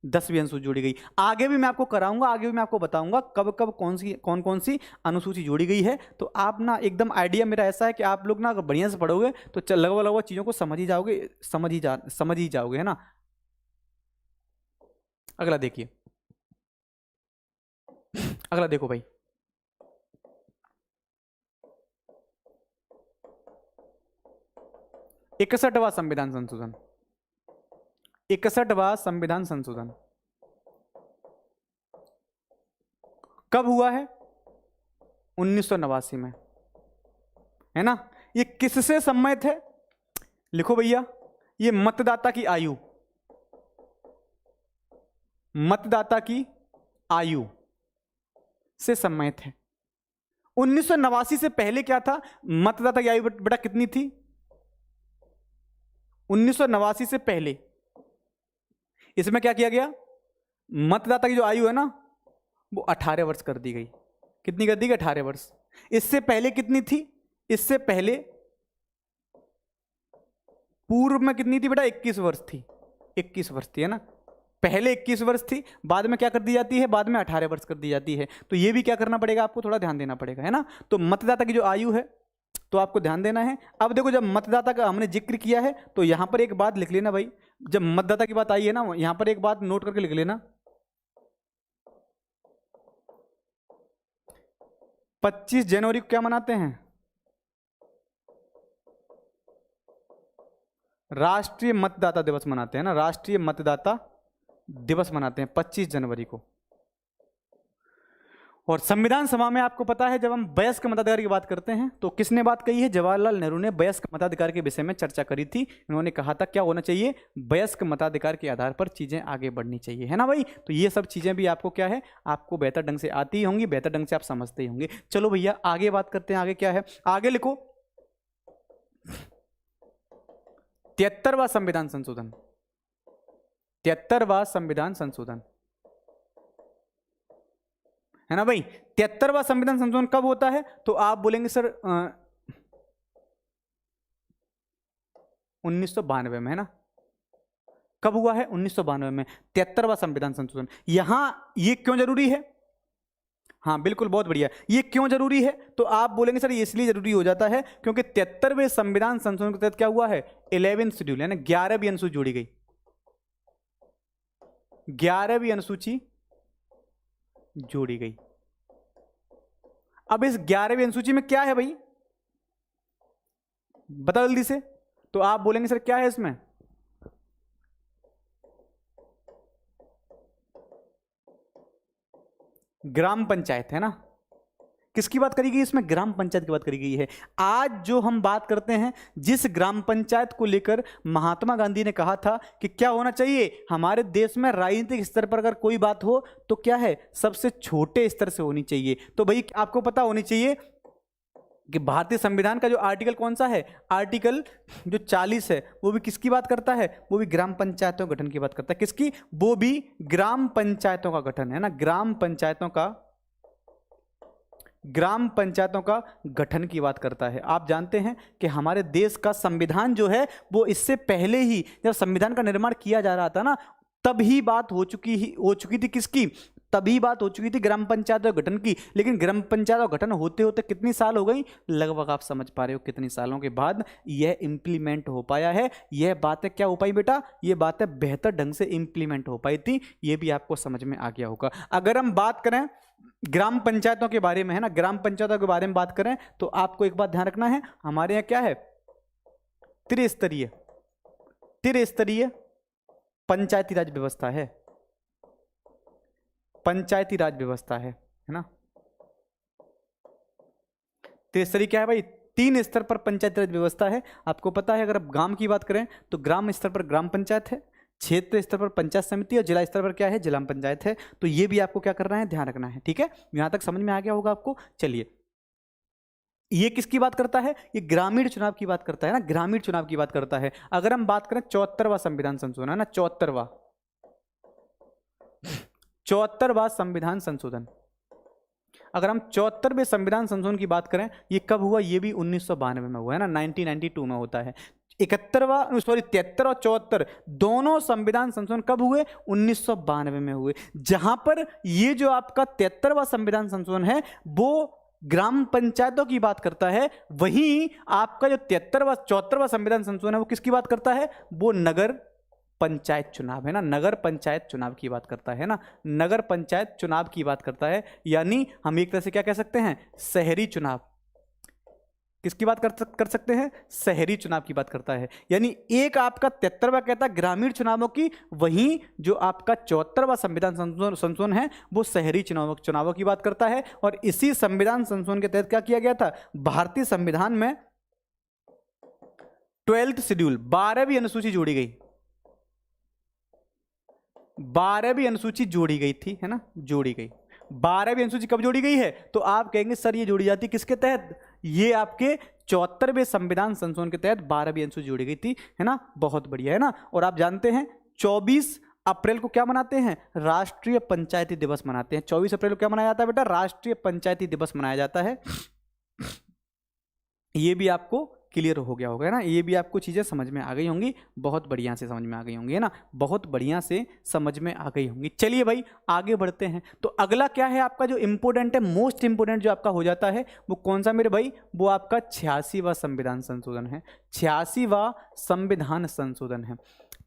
10वीं अनुसूची जोड़ी गई। आगे भी मैं आपको कराऊंगा, आगे भी मैं आपको बताऊंगा कब कब कौन कौन सी अनुसूची जोड़ी गई है। तो आप ना एकदम आइडिया मेरा ऐसा है कि आप लोग ना अगर बढ़िया से पढ़ोगे तो लगभग लगभग चीजों को समझ ही जाओगे, समझ ही जाओगे, है ना। अगला देखिए, अगला देखो भाई, इकसठवां संविधान संशोधन। 61वां संविधान संशोधन कब हुआ है? 1989 में, है ना। ये किससे सम्मत है? लिखो भैया, ये मतदाता की आयु, मतदाता की आयु से सम्मत है। 1989 से पहले क्या था? मतदाता की आयु बेटा कितनी थी? 1989 से पहले इसमें क्या किया गया? मतदाता की जो आयु है ना वो 18 वर्ष कर दी गई। कितनी कर दी गई? 18 वर्ष। इससे पहले कितनी थी? इससे पहले पूर्व में कितनी थी बेटा? 21 वर्ष थी। 21 वर्ष थी, है ना। पहले 21 वर्ष थी, बाद में क्या कर दी जाती है? बाद में 18 वर्ष कर दी जाती है। तो ये भी क्या करना पड़ेगा आपको? थोड़ा ध्यान देना पड़ेगा, है ना। तो मतदाता की जो आयु है तो आपको ध्यान देना है। अब देखो जब मतदाता का हमने जिक्र किया है तो यहां पर एक बात लिख लेना भाई, जब मतदाता की बात आई है ना यहां पर एक बात नोट करके लिख लेना, 25 जनवरी को क्या मनाते हैं? राष्ट्रीय मतदाता दिवस मनाते हैं ना, राष्ट्रीय मतदाता दिवस मनाते हैं 25 जनवरी को। और संविधान सभा में आपको पता है जब हम वयस्क मताधिकार की बात करते हैं तो किसने बात कही है? जवाहरलाल नेहरू ने वयस्क मताधिकार के विषय में चर्चा करी थी। उन्होंने कहा था क्या होना चाहिए? वयस्क मताधिकार के आधार पर चीजें आगे बढ़नी चाहिए, है ना भाई। तो ये सब चीजें भी आपको क्या है, आपको बेहतर ढंग से आती होंगी, बेहतर ढंग से आप समझते ही होंगे। चलो भैया आगे बात करते हैं। आगे क्या है? आगे लिखो 73वां संविधान संशोधन। 73वां संविधान संशोधन, है ना भाई। 73वां संविधान संशोधन कब होता है? तो आप बोलेंगे सर 1992 में, है ना। कब हुआ है? 1992 में 73वां संविधान संशोधन। यहां ये क्यों जरूरी है? हाँ बिल्कुल, बहुत बढ़िया। ये क्यों जरूरी है? तो आप बोलेंगे सर ये इसलिए जरूरी हो जाता है क्योंकि 73वें संविधान संशोधन के तहत क्या हुआ है? 11वीं शेड्यूल, है ना, 11वीं अनुसूची जोड़ी गई। 11वीं अनुसूची जोड़ी गई। अब इस 11वीं अनुसूची में क्या है भाई? बता जल्दी से। तो आप बोलेंगे सर क्या है इसमें? ग्राम पंचायत, है ना। किसकी बात करी गई इसमें? ग्राम पंचायत की बात करी गई है। आज जो हम बात करते हैं, जिस ग्राम पंचायत को लेकर महात्मा गांधी ने कहा था कि क्या होना चाहिए हमारे देश में, राजनीतिक स्तर पर अगर कोई बात हो तो क्या है, सबसे छोटे स्तर से होनी चाहिए। तो भाई आपको पता होनी चाहिए कि भारतीय संविधान का जो आर्टिकल कौन सा है, आर्टिकल जो 40 है, वो भी किसकी बात करता है? वो भी ग्राम पंचायतों के गठन की बात करता है। किसकी? वो भी ग्राम पंचायतों का गठन, है ना, ग्राम पंचायतों का गठन की बात करता है। आप जानते हैं कि हमारे देश का संविधान जो है वो इससे पहले ही जब संविधान का निर्माण किया जा रहा था ना, तभी बात हो चुकी थी किसकी? तभी बात हो चुकी थी ग्राम पंचायतों के गठन की। लेकिन ग्राम पंचायतों का गठन होते होते कितनी साल हो गई? लगभग आप समझ पा रहे हो कितनी सालों के बाद यह इंप्लीमेंट हो पाया है। यह बातें क्या हो पाई बेटा? ये बातें बेहतर ढंग से इंप्लीमेंट हो पाई थी। ये भी आपको समझ में आ गया होगा। अगर हम बात करें ग्राम पंचायतों के बारे में, है ना, ग्राम पंचायतों के बारे में बात करें तो आपको एक बात ध्यान रखना है, हमारे यहाँ क्या है? त्रिस्तरीय पंचायती राज व्यवस्था है। पंचायती राज व्यवस्था है ना। त्रिस्तरीय क्या है भाई? 3 स्तर पर पंचायती राज व्यवस्था है। आपको पता है अगर आप गांव की बात करें तो ग्राम स्तर पर ग्राम पंचायत है, क्षेत्र स्तर पर पंचायत समिति, और जिला स्तर पर क्या है? जिला पंचायत है। तो ये भी आपको क्या करना है? ध्यान रखना है। ठीक है, यहां तक समझ में आ गया होगा आपको। चलिए, ये किसकी बात करता है? ये ग्रामीण चुनाव की बात करता है ना, ग्रामीण चुनाव की बात करता है। अगर हम बात करें 74वां संविधान संशोधन, है ना, 74वां संविधान संशोधन। अगर हम 74वें संविधान संशोधन की बात करें, ये कब हुआ? ये भी 1992 में हुआ, है ना, 1992 में होता है। 73 और 74 दोनों संविधान संशोधन कब हुए? 1992 में हुए। जहां पर ये जो आपका 73वां संविधान संशोधन है वो ग्राम पंचायतों की बात करता है, वहीं आपका जो 74वां संविधान संशोधन है वो किसकी बात करता है? वो नगर पंचायत चुनाव, है ना, नगर पंचायत चुनाव की बात करता है ना, नगर पंचायत चुनाव की बात करता है। यानी हम एक तरह से क्या कह सकते हैं? शहरी चुनाव। किसकी बात कर सकते हैं? शहरी चुनाव की बात करता है। यानी एक आपका 73वां कहता है ग्रामीण चुनावों की, वहीं जो आपका 74वां संविधान संशोधन है वो शहरी चुनावों की बात करता है। और इसी संविधान संशोधन के तहत क्या किया गया था? भारतीय संविधान में 12th शेड्यूल 12वीं अनुसूची जोड़ी गई। 12वीं अनुसूची जोड़ी गई थी, है ना, जोड़ी गई। 12वीं अनुसूची कब जोड़ी गई है? तो आप कहेंगे सर ये जोड़ी जाती किसके तहत? ये आपके 74वें संविधान संशोधन के तहत 12वीं अनुसूची जोड़ी गई थी, है ना। बहुत बढ़िया, है ना। और आप जानते हैं 24 अप्रैल को क्या मनाते हैं? राष्ट्रीय पंचायती दिवस मनाते हैं। 24 अप्रैल को क्या मनाया जाता है बेटा? राष्ट्रीय पंचायती दिवस मनाया जाता है। ये भी आपको क्लियर हो गया होगा, है ना, ये भी आपको चीज़ें समझ में आ गई होंगी, बहुत बढ़िया से समझ में आ गई होंगी, है ना, बहुत बढ़िया से समझ में आ गई होंगी। चलिए भाई आगे बढ़ते हैं। तो अगला क्या है आपका जो इंपॉर्टेंट है, मोस्ट इंपॉर्टेंट जो आपका हो जाता है वो कौन सा मेरे भाई? वो आपका 86वां संविधान संशोधन है। 86वां संविधान संशोधन है।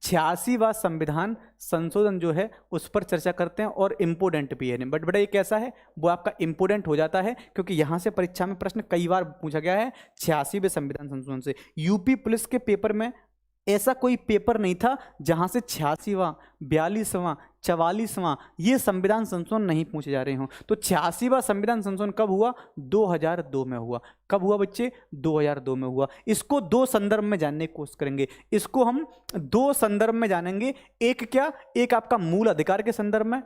86वां संविधान संशोधन जो है उस पर चर्चा करते हैं, और इंपोर्टेंट भी है। बट बेटा ये कैसा है? वो आपका इंपोर्टेंट हो जाता है क्योंकि यहाँ से परीक्षा में प्रश्न कई बार पूछा गया है 86वें संविधान संशोधन से। यूपी पुलिस के पेपर में ऐसा कोई पेपर नहीं था जहां से 86वां, 42वां, 44वां ये संविधान संशोधन नहीं पूछे जा रहे हों। तो 86वां संविधान संशोधन कब हुआ? 2002 में हुआ। कब हुआ बच्चे? 2002 में हुआ। इसको दो संदर्भ में जानने की कोशिश करेंगे। इसको हम दो संदर्भ में जानेंगे। एक क्या? एक आपका मूल अधिकार के संदर्भ में,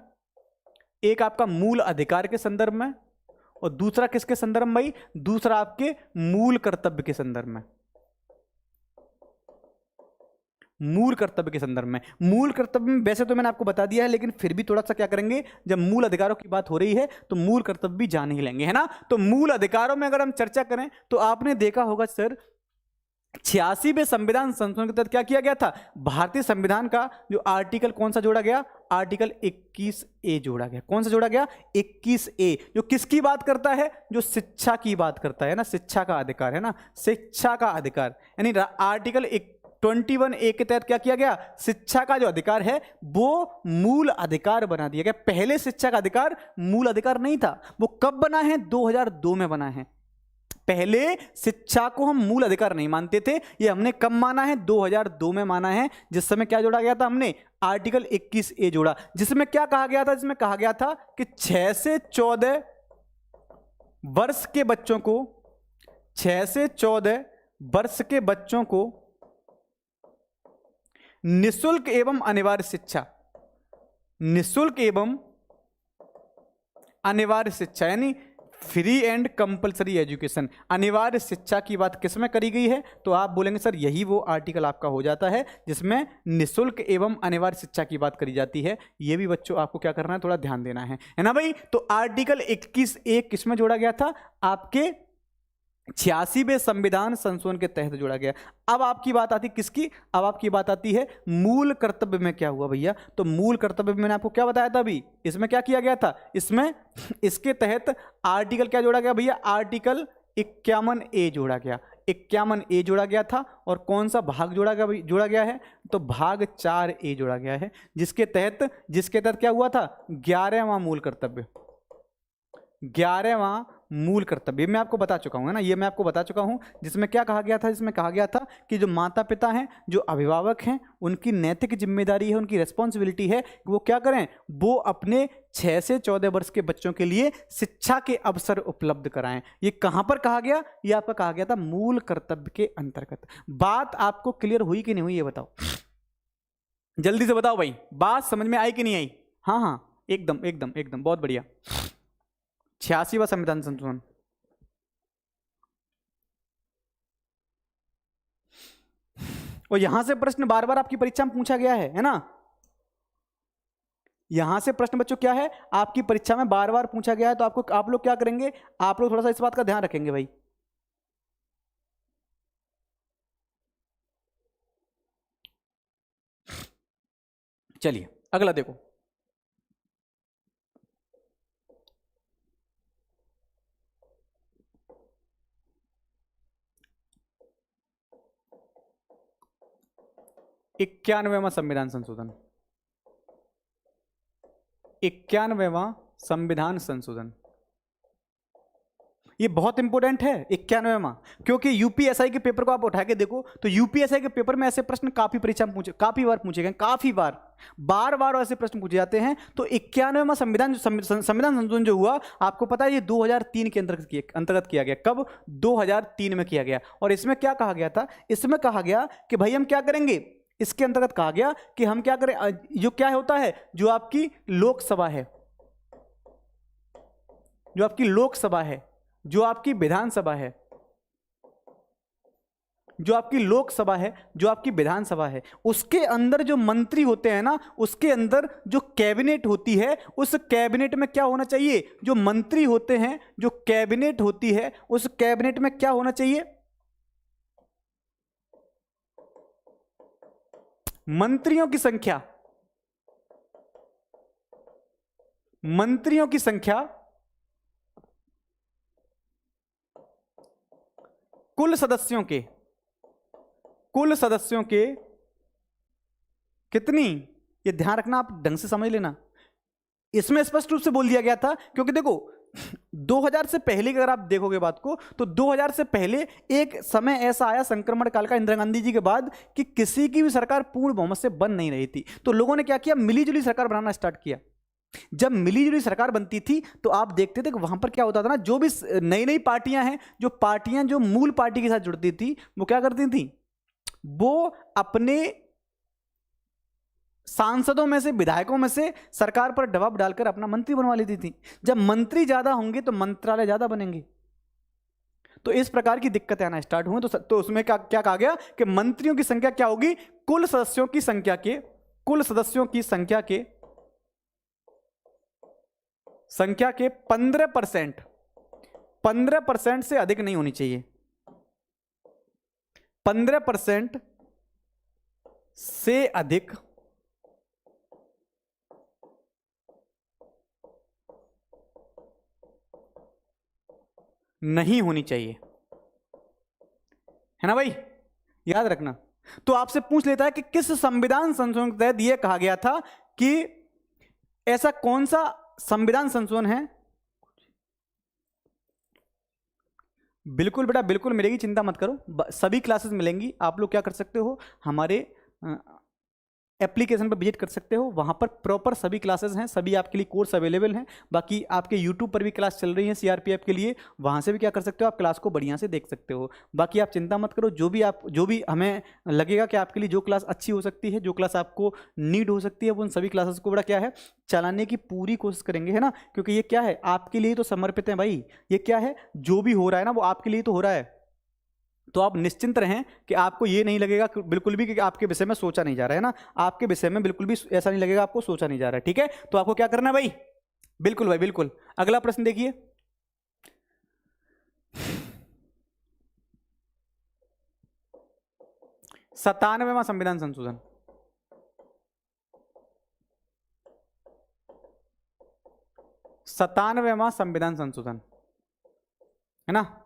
एक आपका मूल अधिकार के संदर्भ में, और दूसरा किसके संदर्भ में भाई? दूसरा आपके मूल कर्तव्य के संदर्भ में। मूल कर्तव्य के संदर्भ में। मूल कर्तव्य में वैसे तो मैंने आपको बता दिया है, लेकिन फिर भी थोड़ा सा क्या करेंगे, जब मूल अधिकारों की बात हो रही है तो मूल कर्तव्य भी जान ही लेंगे, है ना। तो मूल अधिकारों में अगर हम चर्चा करें तो आपने देखा होगा सर 86वें संविधान संशोधन के तहत क्या किया गया था? भारतीय संविधान का जो आर्टिकल कौन सा जोड़ा गया? आर्टिकल 21A जोड़ा गया। कौन सा जोड़ा गया? 21A, जो किसकी बात करता है? जो शिक्षा की बात करता है ना, शिक्षा का अधिकार, है ना, शिक्षा का अधिकार। यानी आर्टिकल 21A के तहत क्या किया गया? शिक्षा का जो अधिकार है वो मूल अधिकार बना दिया गया। पहले शिक्षा का अधिकार मूल अधिकार नहीं था। वो कब बना है? 2002 में बना है। पहले शिक्षा को हम मूल अधिकार नहीं मानते थे। ये हमने कब माना है? 2002 में माना है, जिस समय क्या जोड़ा गया था? हमने आर्टिकल 21A जोड़ा, जिसमें क्या कहा गया था? जिसमें कहा गया था कि 6 से 14 वर्ष के बच्चों को, 6 से 14 वर्ष के बच्चों को निःशुल्क एवं अनिवार्य शिक्षा, निःशुल्क एवं अनिवार्य शिक्षा, यानी फ्री एंड कंपलसरी एजुकेशन, अनिवार्य शिक्षा की बात किसमें करी गई है? तो आप बोलेंगे सर यही वो आर्टिकल आपका हो जाता है जिसमें निःशुल्क एवं अनिवार्य शिक्षा की बात करी जाती है। ये भी बच्चों आपको क्या करना है? थोड़ा ध्यान देना है ना भाई। तो आर्टिकल 21A किसमें जोड़ा गया था? आपके 86वें संविधान संशोधन के तहत जोड़ा गया। अब आपकी बात आती किसकी? अब आपकी बात आती है मूल कर्तव्य में क्या हुआ भैया? तो मूल कर्तव्य में मैंने आपको क्या बताया था अभी? इसमें क्या किया गया था? इसमें इसके तहत आर्टिकल क्या जोड़ा गया भैया? आर्टिकल 51A जोड़ा गया। 51A जोड़ा गया था। और कौन सा भाग जोड़ा गया है? तो भाग 4A जोड़ा गया है, जिसके तहत क्या हुआ था? 11वां मूल कर्तव्य, 11वां मूल कर्तव्य मैं आपको बता चुका हूं, है ना। ये मैं आपको बता चुका हूं, जिसमें क्या कहा गया था? जिसमें कहा गया था कि जो माता पिता हैं, जो अभिभावक हैं, उनकी नैतिक जिम्मेदारी है, उनकी रिस्पॉन्सिबिलिटी है कि वो क्या करें? वो अपने 6 से 14 वर्ष के बच्चों के लिए शिक्षा के अवसर उपलब्ध कराएं। ये कहां पर कहा गया? ये आपका कहा गया था मूल कर्तव्य के अंतर्गत। बात आपको क्लियर हुई कि नहीं हुई? ये बताओ, जल्दी से बताओ भाई, बात समझ में आई कि नहीं आई? हाँ हाँ, एकदम एकदम एकदम, बहुत बढ़िया। 86वां संविधान संशोधन, और यहां से प्रश्न बार बार आपकी परीक्षा में पूछा गया है ना। यहां से प्रश्न बच्चों क्या है? आपकी परीक्षा में बार बार पूछा गया है। तो आप लोग क्या करेंगे? आप लोग थोड़ा सा इस बात का ध्यान रखेंगे भाई। चलिए अगला देखो। इक्यानवेवां संविधान संशोधन, 91वां संविधान संशोधन, ये बहुत इंपॉर्टेंट है 91वां, क्योंकि यूपीएसआई के पेपर को आप उठा के देखो तो यूपीएसआई के पेपर में ऐसे प्रश्न काफी बार पूछे गए, काफी बार ऐसे प्रश्न पूछे जाते हैं। तो 91वां संविधान संशोधन जो हुआ, आपको पता है ये 2003 के अंतर्गत किया गया। कब? 2003 में किया गया। और इसमें क्या कहा गया था? इसमें कहा गया कि भाई हम क्या करेंगे? इसके अंतर्गत कहा गया कि हम क्या करें? जो क्या होता है, जो आपकी लोकसभा है, जो आपकी लोकसभा है, जो आपकी विधानसभा है, जो आपकी लोकसभा है, जो आपकी विधानसभा है, उसके अंदर जो मंत्री होते हैं ना, उसके अंदर जो कैबिनेट होती है, उस कैबिनेट में क्या होना चाहिए? जो मंत्री होते हैं, जो कैबिनेट होती है, उस कैबिनेट में क्या होना चाहिए? मंत्रियों की संख्या, मंत्रियों की संख्या कुल सदस्यों के कितनी? ये ध्यान रखना, आप ढंग से समझ लेना। इसमें स्पष्ट रूप से बोल दिया गया था, क्योंकि देखो 2000 से पहले की अगर आप देखोगे बात को, तो 2000 से पहले एक समय ऐसा आया संक्रमण काल का इंदिरा गांधी जी के बाद कि किसी की भी सरकार पूर्ण बहुमत से बन नहीं रही थी। तो लोगों ने क्या किया, मिलीजुली सरकार बनाना स्टार्ट किया। जब मिलीजुली सरकार बनती थी तो आप देखते थे कि वहां पर क्या होता था ना, जो भी नई नई पार्टियां हैं, जो पार्टियां जो मूल पार्टी के साथ जुड़ती थी, वो क्या करती थी, वो अपने सांसदों में से, विधायकों में से सरकार पर दबाव डालकर अपना मंत्री बनवा लेती थी। जब मंत्री ज्यादा होंगे तो मंत्रालय ज्यादा बनेंगे। तो इस प्रकार की दिक्कतें आना स्टार्ट हुई। तो उसमें क्या क्या कहा गया कि मंत्रियों की संख्या क्या होगी, कुल सदस्यों की संख्या के, कुल सदस्यों की संख्या के 15% से अधिक नहीं होनी चाहिए। 15% से अधिक नहीं होनी चाहिए, है ना भाई, याद रखना। तो आपसे पूछ लेता है कि किस संविधान संशोधन के तहत यह कहा गया था कि ऐसा कौन सा संविधान संशोधन है। बिल्कुल बेटा बिल्कुल, मिलेगी, चिंता मत करो, सभी क्लासेस मिलेंगी। आप लोग क्या कर सकते हो, हमारे एप्लीकेशन पर विजिट कर सकते हो, वहाँ पर प्रॉपर सभी क्लासेस हैं, सभी आपके लिए कोर्स अवेलेबल हैं। बाकी आपके यूट्यूब पर भी क्लास चल रही है सीआरपीएफ के लिए, वहाँ से भी क्या कर सकते हो, आप क्लास को बढ़िया से देख सकते हो। बाकी आप चिंता मत करो, जो भी हमें लगेगा कि आपके लिए जो क्लास अच्छी हो सकती है, जो क्लास आपको नीड हो सकती है, वो उन सभी क्लासेस को बड़ा क्या है, चलाने की पूरी कोशिश करेंगे, है ना। क्योंकि ये क्या है, आपके लिए तो समर्पित है भाई। ये क्या है, जो भी हो रहा है ना, वो आपके लिए तो हो रहा है। तो आप निश्चिंत रहें कि आपको ये नहीं लगेगा कि बिल्कुल भी कि आपके विषय में सोचा नहीं जा रहा है ना, आपके विषय में बिल्कुल भी ऐसा नहीं लगेगा आपको सोचा नहीं जा रहा है, ठीक है। तो आपको क्या करना है भाई, बिल्कुल भाई बिल्कुल। अगला प्रश्न देखिए, 97वां संविधान संशोधन, 97वां संविधान संशोधन, है ना।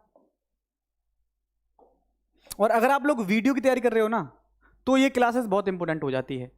और अगर आप लोग वीडियो की तैयारी कर रहे हो ना, तो ये क्लासेस बहुत इंपॉर्टेंट हो जाती है।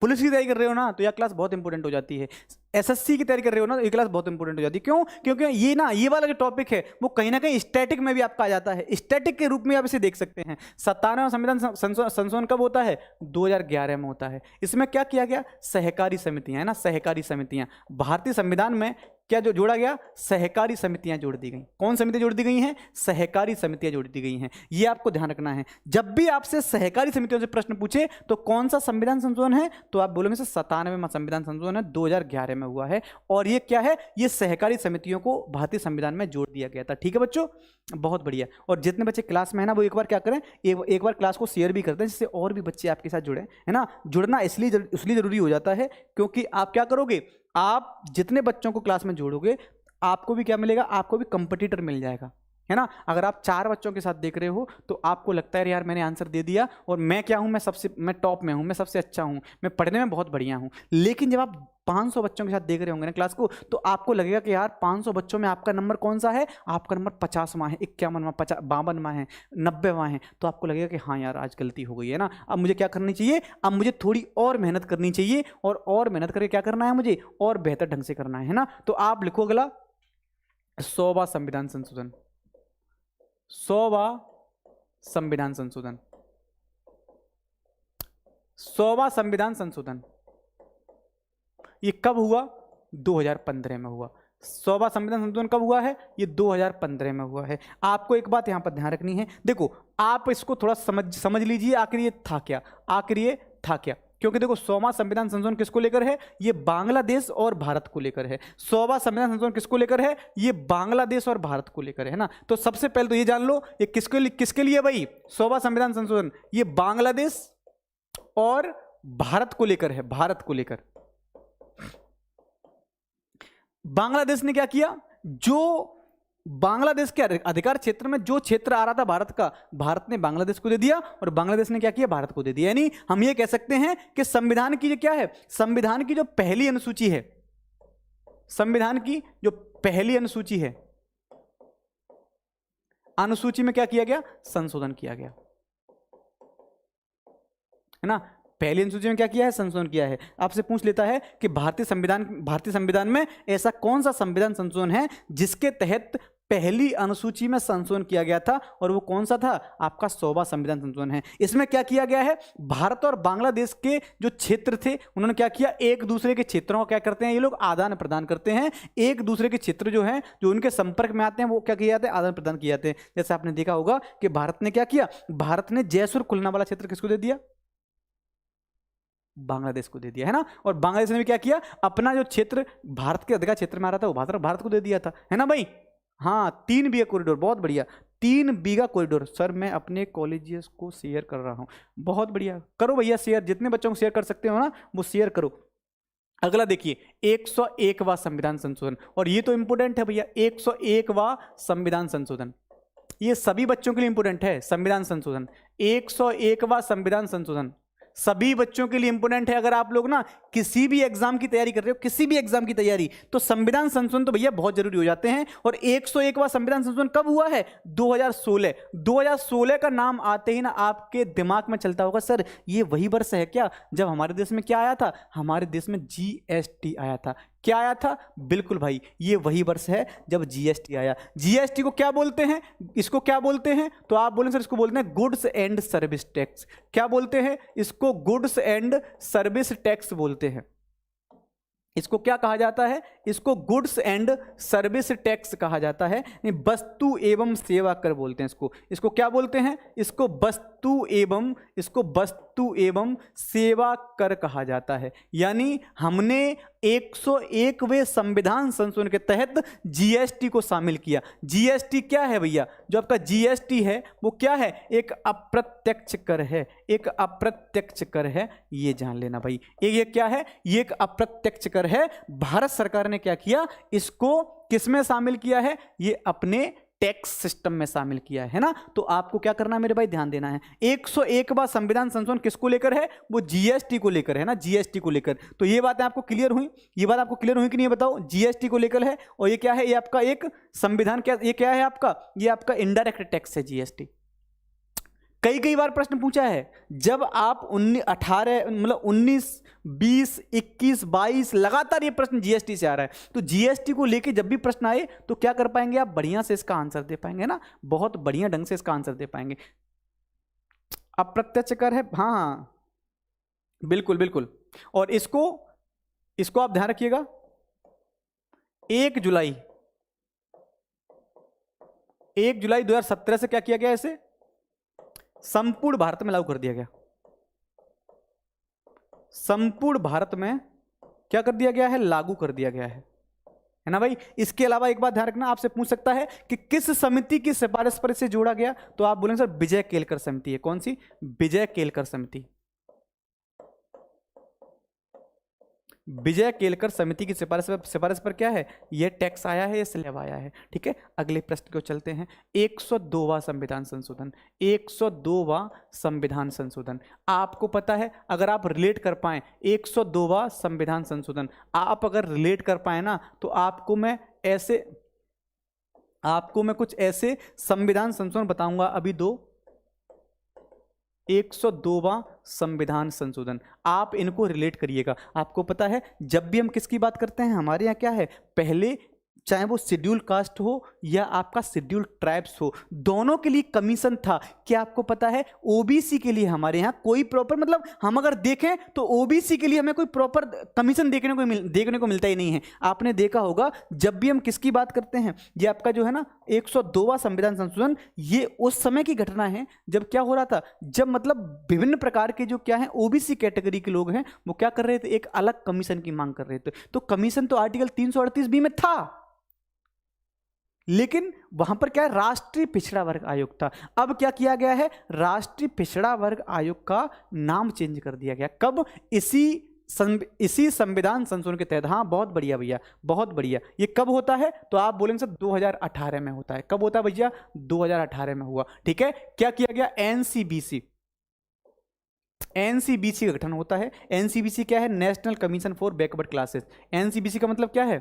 पुलिस की तैयारी कर रहे हो ना, तो यह क्लास बहुत इंपॉर्टेंट हो जाती है। एसएससी की तैयारी कर रहे हो ना, तो ये क्लास बहुत इंपॉर्टेंट हो जाती है। क्यों, क्योंकि ये ना, ये वाला जो टॉपिक है वो कहीं ना कहीं स्टैटिक में भी आपका आ जाता है, स्टैटिक के रूप में आप इसे देख सकते हैं। 97वां संविधान संशोधन कब होता है, 2011 में होता है। इसमें क्या किया गया, सहकारी समितियां, है ना, सहकारी समितियां। भारतीय संविधान में क्या जो जोड़ा गया, सहकारी समितियां जोड़ दी गई। कौन समितियां जोड़ दी गई हैं, सहकारी समितियां जोड़ दी गई हैं। ये आपको ध्यान रखना है। जब भी आपसे सहकारी समितियों से प्रश्न पूछे तो कौन सा संविधान संशोधन है, तो आप बोलेंगे 97वां संविधान संशोधन है, 2011 में हुआ है। और ये क्या है, ये सहकारी समितियों को भारतीय संविधान में जोड़ दिया गया था। ठीक है बच्चों, बहुत बढ़िया। और जितने बच्चे क्लास में है ना, वो एक बार क्या करें, एक बार क्लास को शेयर भी करते हैं, जिससे और भी बच्चे आपके साथ जुड़े, है ना। जुड़ना इसलिए जरूरी हो जाता है क्योंकि आप क्या करोगे, आप जितने बच्चों को क्लास में जोड़ोगे, आपको भी क्या मिलेगा, आपको भी कंपटीटर मिल जाएगा, है ना। अगर आप 4 बच्चों के साथ देख रहे हो तो आपको लगता है यार मैंने आंसर दे दिया और मैं क्या हूं, मैं टॉप में हूं, मैं सबसे अच्छा हूं, मैं पढ़ने में बहुत बढ़िया हूं। लेकिन जब आप 500 बच्चों के साथ देख रहे होंगे ना क्लास को, तो आपको लगेगा कि यार 500 बच्चों में आपका नंबर कौन सा है, आपका नंबर 50वां है, 51वां, 52वां है, 90वां है। तो आपको लगेगा कि हाँ यार आज गलती हो गई है ना, अब मुझे क्या करनी चाहिए, अब मुझे थोड़ी और मेहनत करनी चाहिए, और मेहनत करके क्या करना है मुझे, और बेहतर ढंग से करना है ना। तो आप लिखो अगला, 100वां संविधान संशोधन, 100वां संविधान संशोधन, 100वां संविधान संशोधन। ये कब हुआ, 2015 में हुआ। 100वां संविधान संशोधन कब हुआ है, ये 2015 में हुआ है। आपको एक बात यहां पर ध्यान रखनी है, देखो आप इसको थोड़ा समझ लीजिए, आखिर ये था क्या, आखिर ये था क्या। क्योंकि देखो 100वां संविधान संशोधन किसको लेकर है, ये बांग्लादेश और भारत को लेकर है। 100वां संविधान संशोधन किसको लेकर है, ये बांग्लादेश और भारत को लेकर है ना। तो सबसे पहले तो ये जान लो, ये किसके लिए भाई, 100वां संविधान संशोधन ये बांग्लादेश और भारत को लेकर है, भारत को लेकर। बांग्लादेश ने क्या किया, जो बांग्लादेश के अधिकार क्षेत्र में जो क्षेत्र आ रहा था भारत का, भारत ने बांग्लादेश को दे दिया और बांग्लादेश ने क्या किया, भारत को दे दिया। यानी हम ये कह सकते हैं कि संविधान की जो क्या है, संविधान की जो पहली अनुसूची है, संविधान की जो पहली अनुसूची है, अनुसूची में क्या किया गया, संशोधन किया गया, है ना। पहली अनुसूची में क्या किया है, संशोधन किया है। आपसे पूछ लेता है कि भारतीय संविधान में ऐसा कौन सा संविधान संशोधन है जिसके तहत पहली अनुसूची में संशोधन किया गया था, और वो कौन सा था, आपका 100वां संविधान संशोधन है। इसमें क्या किया गया है, भारत और बांग्लादेश के जो क्षेत्र थे उन्होंने क्या किया, एक दूसरे के क्षेत्रों का क्या करते हैं ये लोग, आदान प्रदान करते हैं। एक दूसरे के क्षेत्र जो है, जो उनके संपर्क में आते हैं, वो क्या किए जाते हैं, आदान प्रदान किए जाते हैं। जैसे आपने देखा होगा कि भारत ने क्या किया, भारत ने जैसुर खुलना वाला क्षेत्र किसको दे दिया, बांग्लादेश को दे दिया, है ना। और बांग्लादेश ने भी क्या किया, अपना जो क्षेत्र भारत के अधिकार क्षेत्र में आ रहा था वो भारत को दे दिया था, है ना भाई। हाँ, 3 बीघा कॉरिडोर, बहुत बढ़िया, 3 बीघा कॉरिडोर। सर मैं अपने कॉलेजियस को शेयर कर रहा हूं, बहुत बढ़िया, करो भैया शेयर, जितने बच्चों को शेयर कर सकते हो ना वो शेयर करो। अगला देखिए 101वां संविधान संशोधन, और ये तो इंपोर्टेंट है भैया, 101वां संविधान संशोधन, ये सभी बच्चों के लिए इंपोर्टेंट है। संविधान संशोधन 101वां संविधान संशोधन सभी बच्चों के लिए इंपोर्टेंट है। अगर आप लोग ना किसी भी एग्जाम की तैयारी कर रहे हो, किसी भी एग्जाम की तैयारी, तो संविधान संशोधन तो भैया बहुत जरूरी हो जाते हैं। और 101वां संविधान संशोधन कब हुआ है, 2016। 2016 का नाम आते ही ना आपके दिमाग में चलता होगा, सर ये वही वर्ष है क्या जब हमारे देश में क्या आया था, हमारे देश में जीएसटी आया था। क्या आया था, बिल्कुल भाई, ये वही वर्ष है जब जीएसटी आया। जीएसटी को क्या बोलते हैं, इसको क्या बोलते हैं, तो आप बोलें सर इसको बोलते हैं गुड्स एंड सर्विस टैक्स। क्या बोलते हैं इसको, गुड्स एंड सर्विस टैक्स बोलते हैं। इसको क्या कहा जाता है, इसको गुड्स एंड सर्विस टैक्स कहा जाता है, वस्तु एवं सेवा कर बोलते हैं इसको। इसको क्या बोलते हैं, इसको वस्तु एवं सेवा कर कहा जाता है। यानी हमने 101वें संविधान संशोधन के तहत जीएसटी को शामिल किया। जीएसटी क्या है भैया, जो आपका जीएसटी है वो क्या है, एक अप्रत्यक्ष कर है, एक अप्रत्यक्ष कर है, ये जान लेना भाई। ये क्या है, ये एक अप्रत्यक्ष कर है। भारत सरकार ने क्या किया, इसको किसमें शामिल किया है, ये अपने टैक्स सिस्टम में शामिल किया है ना। तो आपको क्या करना है मेरे भाई, ध्यान देना है। 101वां संविधान संशोधन किसको लेकर है, वो जीएसटी को लेकर है ना, जीएसटी को लेकर। तो ये बातें आपको क्लियर हुई, ये बात आपको क्लियर हुई कि नहीं बताओ, जीएसटी को लेकर है। और ये क्या है, ये आपका एक संविधान, क्या ये क्या है आपका, ये आपका इनडायरेक्ट टैक्स है जीएसटी। कई बार प्रश्न पूछा है, जब आप 19, 20, 21, 22 लगातार ये प्रश्न जीएसटी से आ रहा है, तो जीएसटी को लेके जब भी प्रश्न आए तो क्या कर पाएंगे आप, बढ़िया से इसका आंसर दे पाएंगे ना, बहुत बढ़िया ढंग से इसका आंसर दे पाएंगे। अप्रत्यक्ष कर है, हाँ बिल्कुल बिल्कुल। और इसको आप ध्यान रखिएगा, 1 जुलाई 2017 से क्या किया गया, इसे संपूर्ण भारत में लागू कर दिया गया। संपूर्ण भारत में क्या कर दिया गया है, लागू कर दिया गया है ना भाई। इसके अलावा एक बात ध्यान रखना, आपसे पूछ सकता है कि किस समिति की सिफारिश पर इसे जोड़ा गया, तो आप बोलेंगे सर विजय केलकर समिति है। कौन सी, विजय केलकर समिति। विजय केलकर समिति की सिफारिश पर क्या है, यह टैक्स आया है, यह स्लैब आया है। ठीक है, अगले प्रश्न को चलते हैं। 102वां संविधान संशोधन, 102वां संविधान संशोधन। आपको पता है, अगर आप रिलेट कर पाए 102वां संविधान संशोधन, आप अगर रिलेट कर पाए ना, तो आपको मैं कुछ ऐसे संविधान संशोधन बताऊंगा अभी, 102वां संविधान संशोधन, आप इनको रिलेट करिएगा। आपको पता है जब भी हम किसकी बात करते हैं, हमारे यहाँ क्या है, पहले चाहे वो शेड्यूल कास्ट हो या आपका शेड्यूल ट्राइब्स हो, दोनों के लिए कमीशन था। क्या आपको पता है ओबीसी के लिए हमारे यहाँ कोई प्रॉपर, मतलब हम अगर देखें तो ओबीसी के लिए हमें कोई प्रॉपर कमीशन देखने को मिलता ही नहीं है। आपने देखा होगा जब भी हम किसकी बात करते हैं, ये आपका जो है ना 102वां संविधान संशोधन, ये उस समय की घटना है जब क्या हो रहा था, जब मतलब विभिन्न प्रकार के जो क्या है ओबीसी कैटेगरी के लोग हैं वो क्या कर रहे थे, एक अलग कमीशन की मांग कर रहे थे। तो कमीशन तो आर्टिकल 338B में था, लेकिन वहां पर क्या है, राष्ट्रीय पिछड़ा वर्ग आयोग था। अब क्या किया गया है, राष्ट्रीय पिछड़ा वर्ग आयोग का नाम चेंज कर दिया गया। कब, इसी संविधान संशोधन के तहत। हाँ बहुत बढ़िया भैया, बहुत बढ़िया। ये कब होता है, तो आप बोलेंगे सर 2018 में होता है। कब होता है भैया, 2018 में हुआ। ठीक है, क्या किया गया, एनसीबीसी का गठन होता है। एनसीबीसी क्या है, national commission for backward classes. NCBC का मतलब क्या है,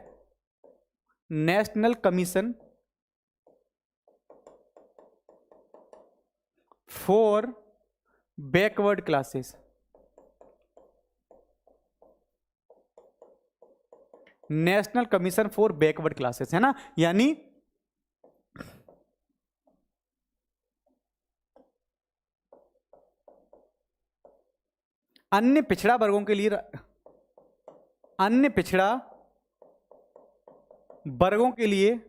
national commission for backward classes. National commission for backward classes, है ना, यानी अन्य पिछड़ा वर्गों के लिए, अन्य पिछड़ा वर्गों के लिए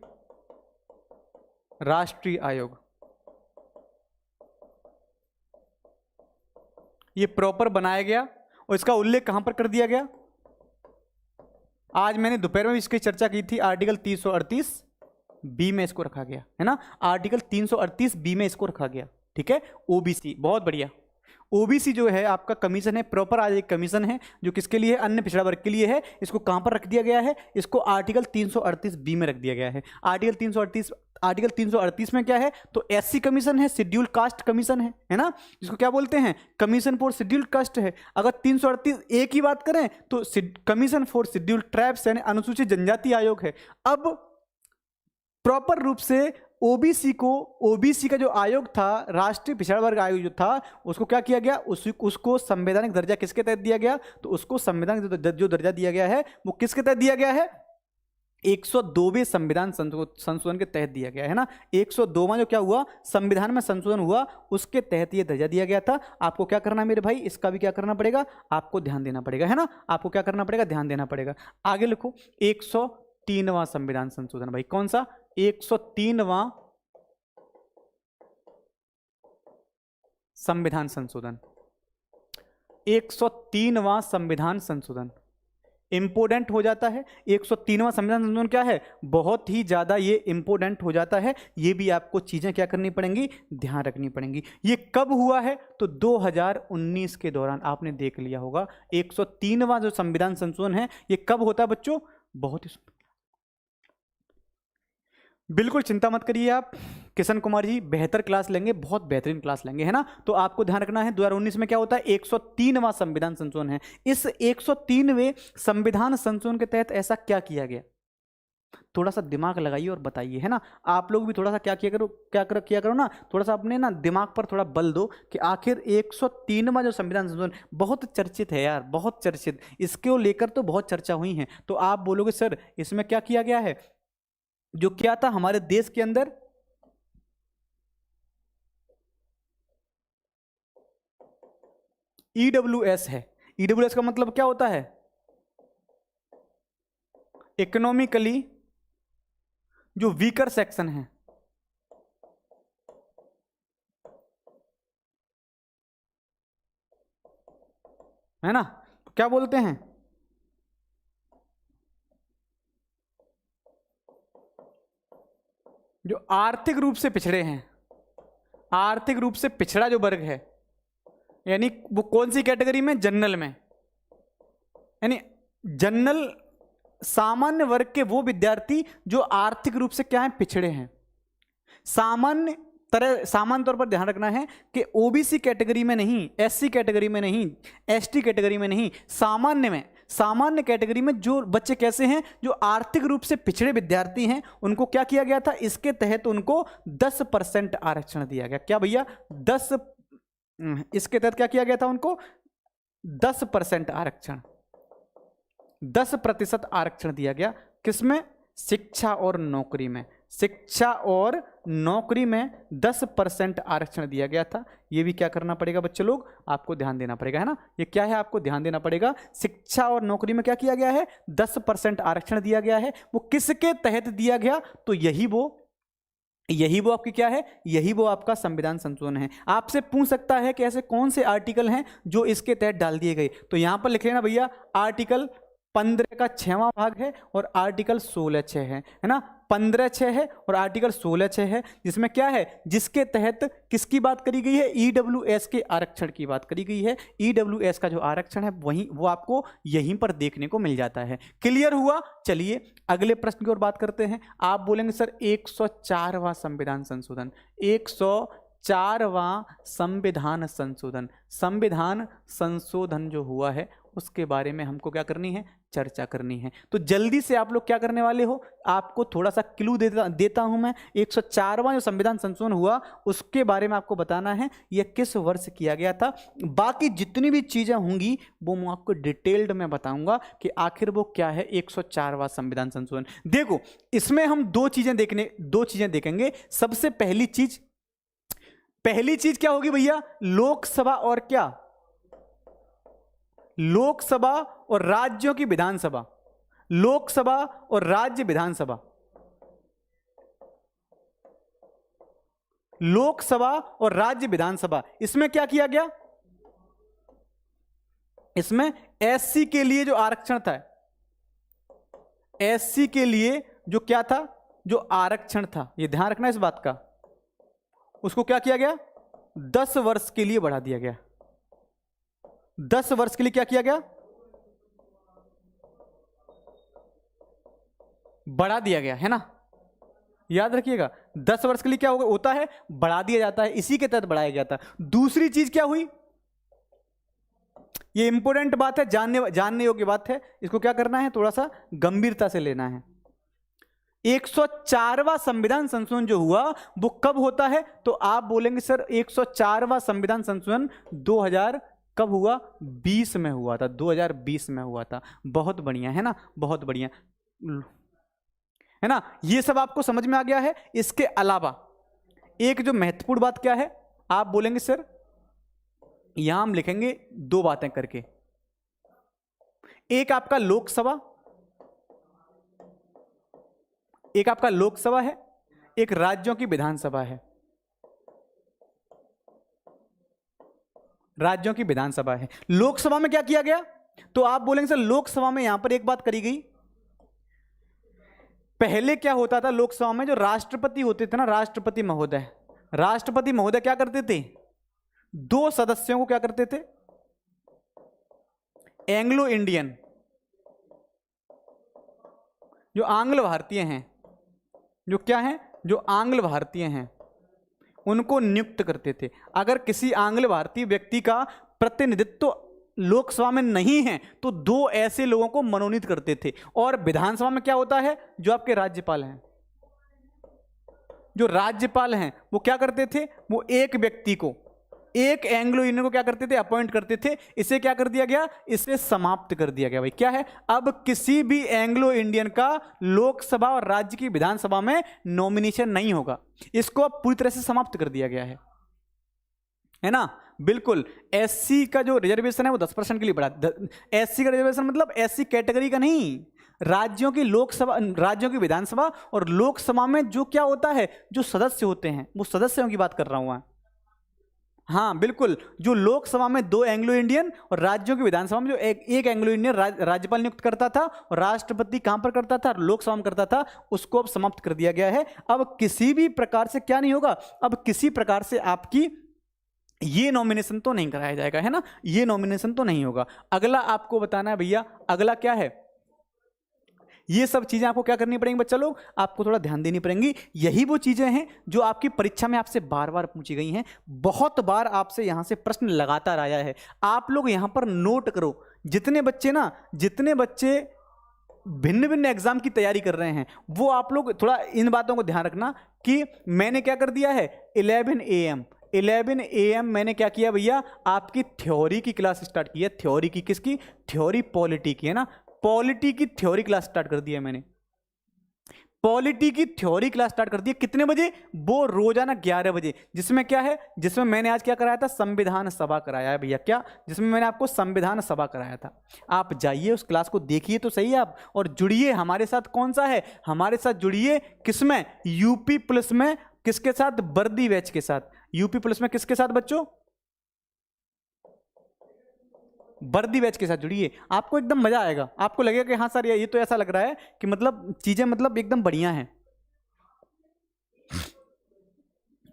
राष्ट्रीय आयोग। ये प्रॉपर बनाया गया और इसका उल्लेख कहां पर कर दिया गया? आज मैंने दोपहर में इसकी चर्चा की थी, आर्टिकल 338 बी में इसको रखा गया, है ना, आर्टिकल 338 बी में इसको रखा गया, ठीक है। ओबीसी, बहुत बढ़िया। ओबीसी जो है आपका कमीशन है, प्रॉपर आज एक कमीशन है जो किसके लिए है? अन्य पिछड़ा वर्ग के लिए है। इसको कहां पर रख दिया गया है? इसको आर्टिकल 338 बी में रख दिया गया है। आर्टिकल 338 में क्या है? तो एससी कमीशन है, शेड्यूल कास्ट कमीशन है ना, जिसको क्या बोलते हैं? कमीशन फॉर शेड्यूल कास्ट है। अगर 338 ए की बात करें तो कमीशन फॉर शेड्यूल ट्राइब्स यानी अनुसूचित जनजाति आयोग है। अब प्रॉपर रूप से ओबीसी का जो आयोग था, राष्ट्रीय पिछड़ा वर्ग आयोग जो था, उसको क्या किया गया? उसको संवैधानिक दर्जा किसके तहत दिया गया? तो उसको संवैधानिक जो दर्जा दिया गया है वो किसके तहत दिया गया है? 102वें संविधान संशोधन के तहत दिया गया है ना। 102वां जो क्या हुआ? संविधान में संशोधन हुआ, उसके तहत ये दर्जा दिया गया था। आपको क्या करना है मेरे भाई? इसका भी क्या करना पड़ेगा? आपको ध्यान देना पड़ेगा, है ना। आपको क्या करना पड़ेगा? ध्यान देना पड़ेगा। आगे लिखो 103वां संविधान संशोधन। भाई कौन सा? 103वां संविधान संशोधन। 103वां संविधान संशोधन इंपोर्टेंट हो जाता है। 103वां संविधान संशोधन क्या है? बहुत ही ज्यादा ये इंपोर्टेंट हो जाता है। ये भी आपको चीजें क्या करनी पड़ेंगी? ध्यान रखनी पड़ेंगी। ये कब हुआ है? तो 2019 के दौरान। आपने देख लिया होगा 103वां जो संविधान संशोधन है ये कब होता है बच्चों? बहुत ही बिल्कुल चिंता मत करिए आप, किशन कुमार जी बेहतर क्लास लेंगे, बहुत बेहतरीन क्लास लेंगे, है ना। तो आपको ध्यान रखना है 2019 में क्या होता है? 103वां संविधान संशोधन है। इस 103वें संविधान संशोधन के तहत ऐसा क्या किया गया? थोड़ा सा दिमाग लगाइए और बताइए, है ना। आप लोग भी थोड़ा सा क्या किया करो, किया करो ना, थोड़ा सा अपने ना दिमाग पर थोड़ा बल दो कि आखिर 103वां जो संविधान संशोधन बहुत चर्चित है यार, बहुत चर्चित, इसको लेकर तो बहुत चर्चा हुई है। तो आप बोलोगे सर इसमें क्या किया गया है? जो क्या था हमारे देश के अंदर ईडब्ल्यूएस है। ईडब्ल्यूएस का मतलब क्या होता है? इकोनॉमिकली जो वीकर सेक्शन है ना, क्या बोलते हैं? जो आर्थिक रूप से पिछड़े हैं, आर्थिक रूप से पिछड़ा जो वर्ग है, यानी वो कौन सी कैटेगरी में? जनरल में, यानी जनरल सामान्य वर्ग के वो विद्यार्थी जो आर्थिक रूप से क्या है? पिछड़े हैं। सामान्य तौर पर ध्यान रखना है कि ओबीसी कैटेगरी में नहीं, एससी कैटेगरी में नहीं, एसटी कैटेगरी में नहीं, सामान्य कैटेगरी में जो बच्चे कैसे हैं? जो आर्थिक रूप से पिछड़े विद्यार्थी हैं, उनको क्या किया गया था? इसके तहत उनको 10% आरक्षण दिया गया। क्या भैया? इसके तहत क्या किया गया था? उनको 10% आरक्षण, 10% आरक्षण दिया गया। किसमें? शिक्षा और नौकरी में। शिक्षा और नौकरी में 10% आरक्षण दिया गया था। ये भी क्या करना पड़ेगा बच्चे लोग? आपको ध्यान देना पड़ेगा, है ना। ये क्या है? आपको ध्यान देना पड़ेगा। शिक्षा और नौकरी में क्या किया गया है? 10% आरक्षण दिया गया है। वो किसके तहत दिया गया? तो यही वो आपकी क्या है? यही वो आपका संविधान संशोधन है। आपसे पूछ सकता है कि ऐसे कौन से आर्टिकल हैं जो इसके तहत डाल दिए गए? तो यहां पर लिख लेना भैया, आर्टिकल 15 का 6वां भाग है और आर्टिकल 16(6) है ना। 15(6) है और आर्टिकल 16(6) है, जिसमें क्या है? जिसके तहत किसकी बात करी गई है? ईडब्ल्यूएस के आरक्षण की बात करी गई है। ईडब्ल्यूएस का जो आरक्षण है वो आपको यहीं पर देखने को मिल जाता है। क्लियर हुआ? चलिए अगले प्रश्न की ओर बात करते हैं। आप बोलेंगे सर 104वां संविधान संशोधन, 104वां संविधान संशोधन जो हुआ है उसके बारे में हमको क्या करनी है, चर्चा करनी है। तो जल्दी से आप लोग क्या करने वाले हो, आपको थोड़ा सा क्लू देता हूं मैं। 104वां जो संविधान संशोधन हुआ उसके बारे में आपको बताना है यह किस वर्ष किया गया था। बाकी जितनी भी चीजें होंगी वो मैं आपको डिटेल्ड में बताऊंगा कि आखिर वो क्या है 104वां संविधान संशोधन। देखो इसमें हम दो चीजें देखेंगे। सबसे पहली चीज क्या होगी भैया, लोकसभा और क्या, लोकसभा और राज्यों की विधानसभा, लोकसभा और राज्य विधानसभा, लोकसभा और राज्य विधानसभा। इसमें क्या किया गया, इसमें एससी के लिए जो आरक्षण था, एससी के लिए जो क्या था, जो आरक्षण था, यह ध्यान रखना इस बात का, उसको क्या किया गया, 10 वर्ष के लिए बढ़ा दिया गया। 10 वर्ष के लिए क्या किया गया, बढ़ा दिया गया, है ना, याद रखिएगा। 10 वर्ष के लिए क्या होता है, बढ़ा दिया जाता है, इसी के तहत बढ़ाया गया था। दूसरी चीज क्या हुई, ये इंपॉर्टेंट बात है, जानने योग्य बात है, इसको क्या करना है, थोड़ा सा गंभीरता से लेना है। 104वां संविधान संशोधन जो हुआ वो कब होता है, तो आप बोलेंगे सर 104वां संविधान संशोधन 2000 कब हुआ, 20 में हुआ था, 2020 में हुआ था। बहुत बढ़िया, है ना, बहुत बढ़िया, है ना, ये सब आपको समझ में आ गया है। इसके अलावा एक जो महत्वपूर्ण बात क्या है, आप बोलेंगे सर यहां हम लिखेंगे दो बातें करके, एक आपका लोकसभा, एक आपका लोकसभा है, एक राज्यों की विधानसभा है, राज्यों की विधानसभा है। लोकसभा में क्या किया गया, तो आप बोलेंगे सर लोकसभा में यहां पर एक बात करी गई, पहले क्या होता था लोकसभा में, जो राष्ट्रपति होते थे ना, राष्ट्रपति महोदय क्या करते थे, 2 सदस्यों को क्या करते थे, एंग्लो इंडियन, जो आंग्ल भारतीय हैं, जो क्या हैं, जो आंग्ल भारतीय हैं, उनको नियुक्त करते थे। अगर किसी आंग्ल भारतीय व्यक्ति का प्रतिनिधित्व लोकसभा में नहीं है तो 2 ऐसे लोगों को मनोनीत करते थे। और विधानसभा में क्या होता है, जो आपके राज्यपाल हैं, जो राज्यपाल हैं वो क्या करते थे, वो एक व्यक्ति को, एक एंग्लो इंडियन को क्या करते थे, अपॉइंट करते थे। इसे क्या कर दिया गया, इसे समाप्त कर दिया गया। भाई क्या है, अब किसी भी एंग्लो इंडियन का लोकसभा और राज्य की विधानसभा में नॉमिनेशन नहीं होगा, इसको अब पूरी तरह से समाप्त कर दिया गया है ना, बिल्कुल। एससी का जो रिजर्वेशन है वो 10% के लिए बढ़ा, एससी का रिजर्वेशन मतलब एससी कैटेगरी का नहीं, राज्यों की लोकसभा, राज्यों की विधानसभा और लोकसभा में जो क्या होता है, जो सदस्य होते हैं, वो सदस्यों की बात कर रहा हूं। हाँ बिल्कुल, जो लोकसभा में 2 एंग्लो इंडियन और राज्यों की विधानसभा में जो एक एंग्लो इंडियन राज्यपाल नियुक्त करता था, और राष्ट्रपति कहां पर करता था, लोकसभा में करता था, उसको अब समाप्त कर दिया गया है। अब किसी भी प्रकार से क्या नहीं होगा, अब किसी प्रकार से आपकी ये नॉमिनेशन तो नहीं कराया जाएगा, है ना, ये नॉमिनेशन तो नहीं होगा। अगला आपको बताना है भैया, अगला क्या है, ये सब चीजें आपको क्या करनी पड़ेंगी बच्चा लोग, आपको थोड़ा ध्यान देनी पड़ेंगी। यही वो चीजें हैं जो आपकी परीक्षा में आपसे बार बार पूछी गई हैं, बहुत बार आपसे यहां से प्रश्न लगातार आया है। आप लोग यहां पर नोट करो, जितने बच्चे भिन्न भिन्न एग्जाम की तैयारी कर रहे हैं, वो आप लोग थोड़ा इन बातों को ध्यान रखना कि मैंने क्या कर दिया है, 11 AM मैंने क्या किया भैया, आपकी थ्योरी की क्लास स्टार्ट की है। थ्योरी की, किसकी, थ्योरी पॉलिटी की, है ना, पॉलिटी की थ्योरी क्लास स्टार्ट कर दी है मैंने, पॉलिटी की थ्योरी क्लास स्टार्ट कर दी है। कितने बजे, वो रोजाना 11 बजे, जिसमें क्या है, जिसमें मैंने आज क्या कराया था, संविधान सभा कराया है भैया, क्या, जिसमें मैंने आपको संविधान सभा कराया था। आप जाइए उस क्लास को देखिए तो सही आप, और जुड़िए हमारे साथ। कौन सा है, हमारे साथ जुड़िए, किसमें, यूपी पुलिस में, किसके साथ, वर्दी बैच के साथ। यूपी पुलिस में किसके साथ बच्चों, वर्दी बैच के साथ जुड़िए, आपको एकदम मजा आएगा। आपको लगेगा कि हाँ सर ये तो ऐसा लग रहा है कि मतलब चीजें मतलब एकदम बढ़िया हैं,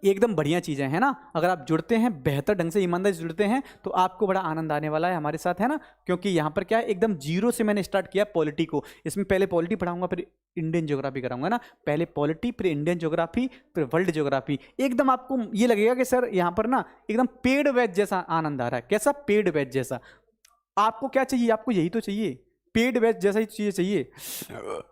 एकदम बढ़िया चीजें हैं ना। अगर आप जुड़ते हैं, बेहतर ढंग से ईमानदारी से जुड़ते हैं, तो आपको बड़ा आनंद आने वाला है हमारे साथ, है ना। क्योंकि यहाँ पर क्या है, एकदम जीरो से मैंने स्टार्ट किया पॉलिटी को। इसमें पहले पॉलिटी पढ़ाऊंगा, फिर इंडियन ज्योग्राफी कराऊंगा ना, पहले पॉलिटी, फिर इंडियन ज्योग्राफी, फिर वर्ल्ड ज्योग्राफी। एकदम आपको ये लगेगा कि सर यहाँ पर ना एकदम पेड बैच जैसा आनंद आ रहा है। कैसा, पेड बैच जैसा। आपको क्या चाहिए, आपको यही तो चाहिए, पेड बैच जैसा ही चीज़ें चाहिए।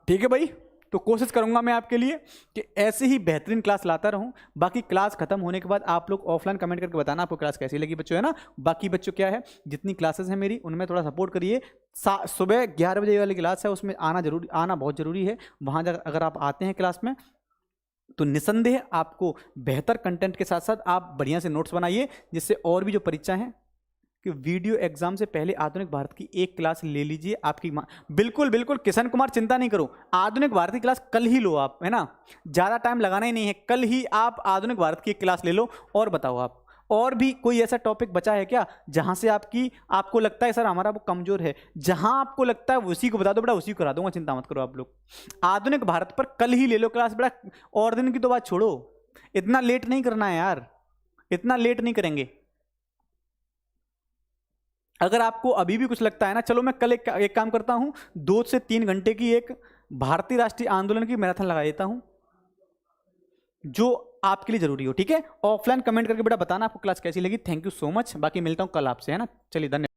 ठीक है भाई, तो कोशिश करूंगा मैं आपके लिए कि ऐसे ही बेहतरीन क्लास लाता रहूं। बाकी क्लास खत्म होने के बाद आप लोग ऑफलाइन कमेंट करके बताना आपको क्लास कैसी लगी बच्चों, है ना। बाकी बच्चों क्या है, जितनी क्लासेस हैं मेरी उनमें थोड़ा सपोर्ट करिए। सुबह 11 बजे वाली क्लास है, उसमें आना बहुत जरूरी है। वहां अगर आप आते हैं क्लास में तो निसंदेह आपको बेहतर कंटेंट के साथ साथ आप बढ़िया से नोट्स बनाइए, जिससे और भी जो परीक्षा है कि वीडियो एग्जाम से पहले आधुनिक भारत की एक क्लास ले लीजिए। आपकी बिल्कुल बिल्कुल किशन कुमार, चिंता नहीं करो, आधुनिक भारत की क्लास कल ही लो आप, है ना, ज़्यादा टाइम लगाना ही नहीं है, कल ही आप आधुनिक भारत की एक क्लास ले लो। और बताओ आप, और भी कोई ऐसा टॉपिक बचा है क्या जहां से आपको लगता है सर हमारा वो कमजोर है, जहां आपको लगता है उसी को बता दो बेटा, उसी को करा दूंगा, चिंता मत करो आप लोग। आधुनिक भारत पर कल ही ले लो क्लास बेटा, और दिन की तो बात छोड़ो, इतना लेट नहीं करना है यार, इतना लेट नहीं करेंगे। अगर आपको अभी भी कुछ लगता है ना, चलो मैं कल एक काम करता हूं, 2 से 3 घंटे की एक भारतीय राष्ट्रीय आंदोलन की मैराथन लगा देता हूं, जो आपके लिए जरूरी हो। ठीक है, ऑफलाइन कमेंट करके बेटा बताना आपको क्लास कैसी लगी। थैंक यू सो मच, बाकी मिलता हूं कल आपसे, है ना। चलिए धन्यवाद।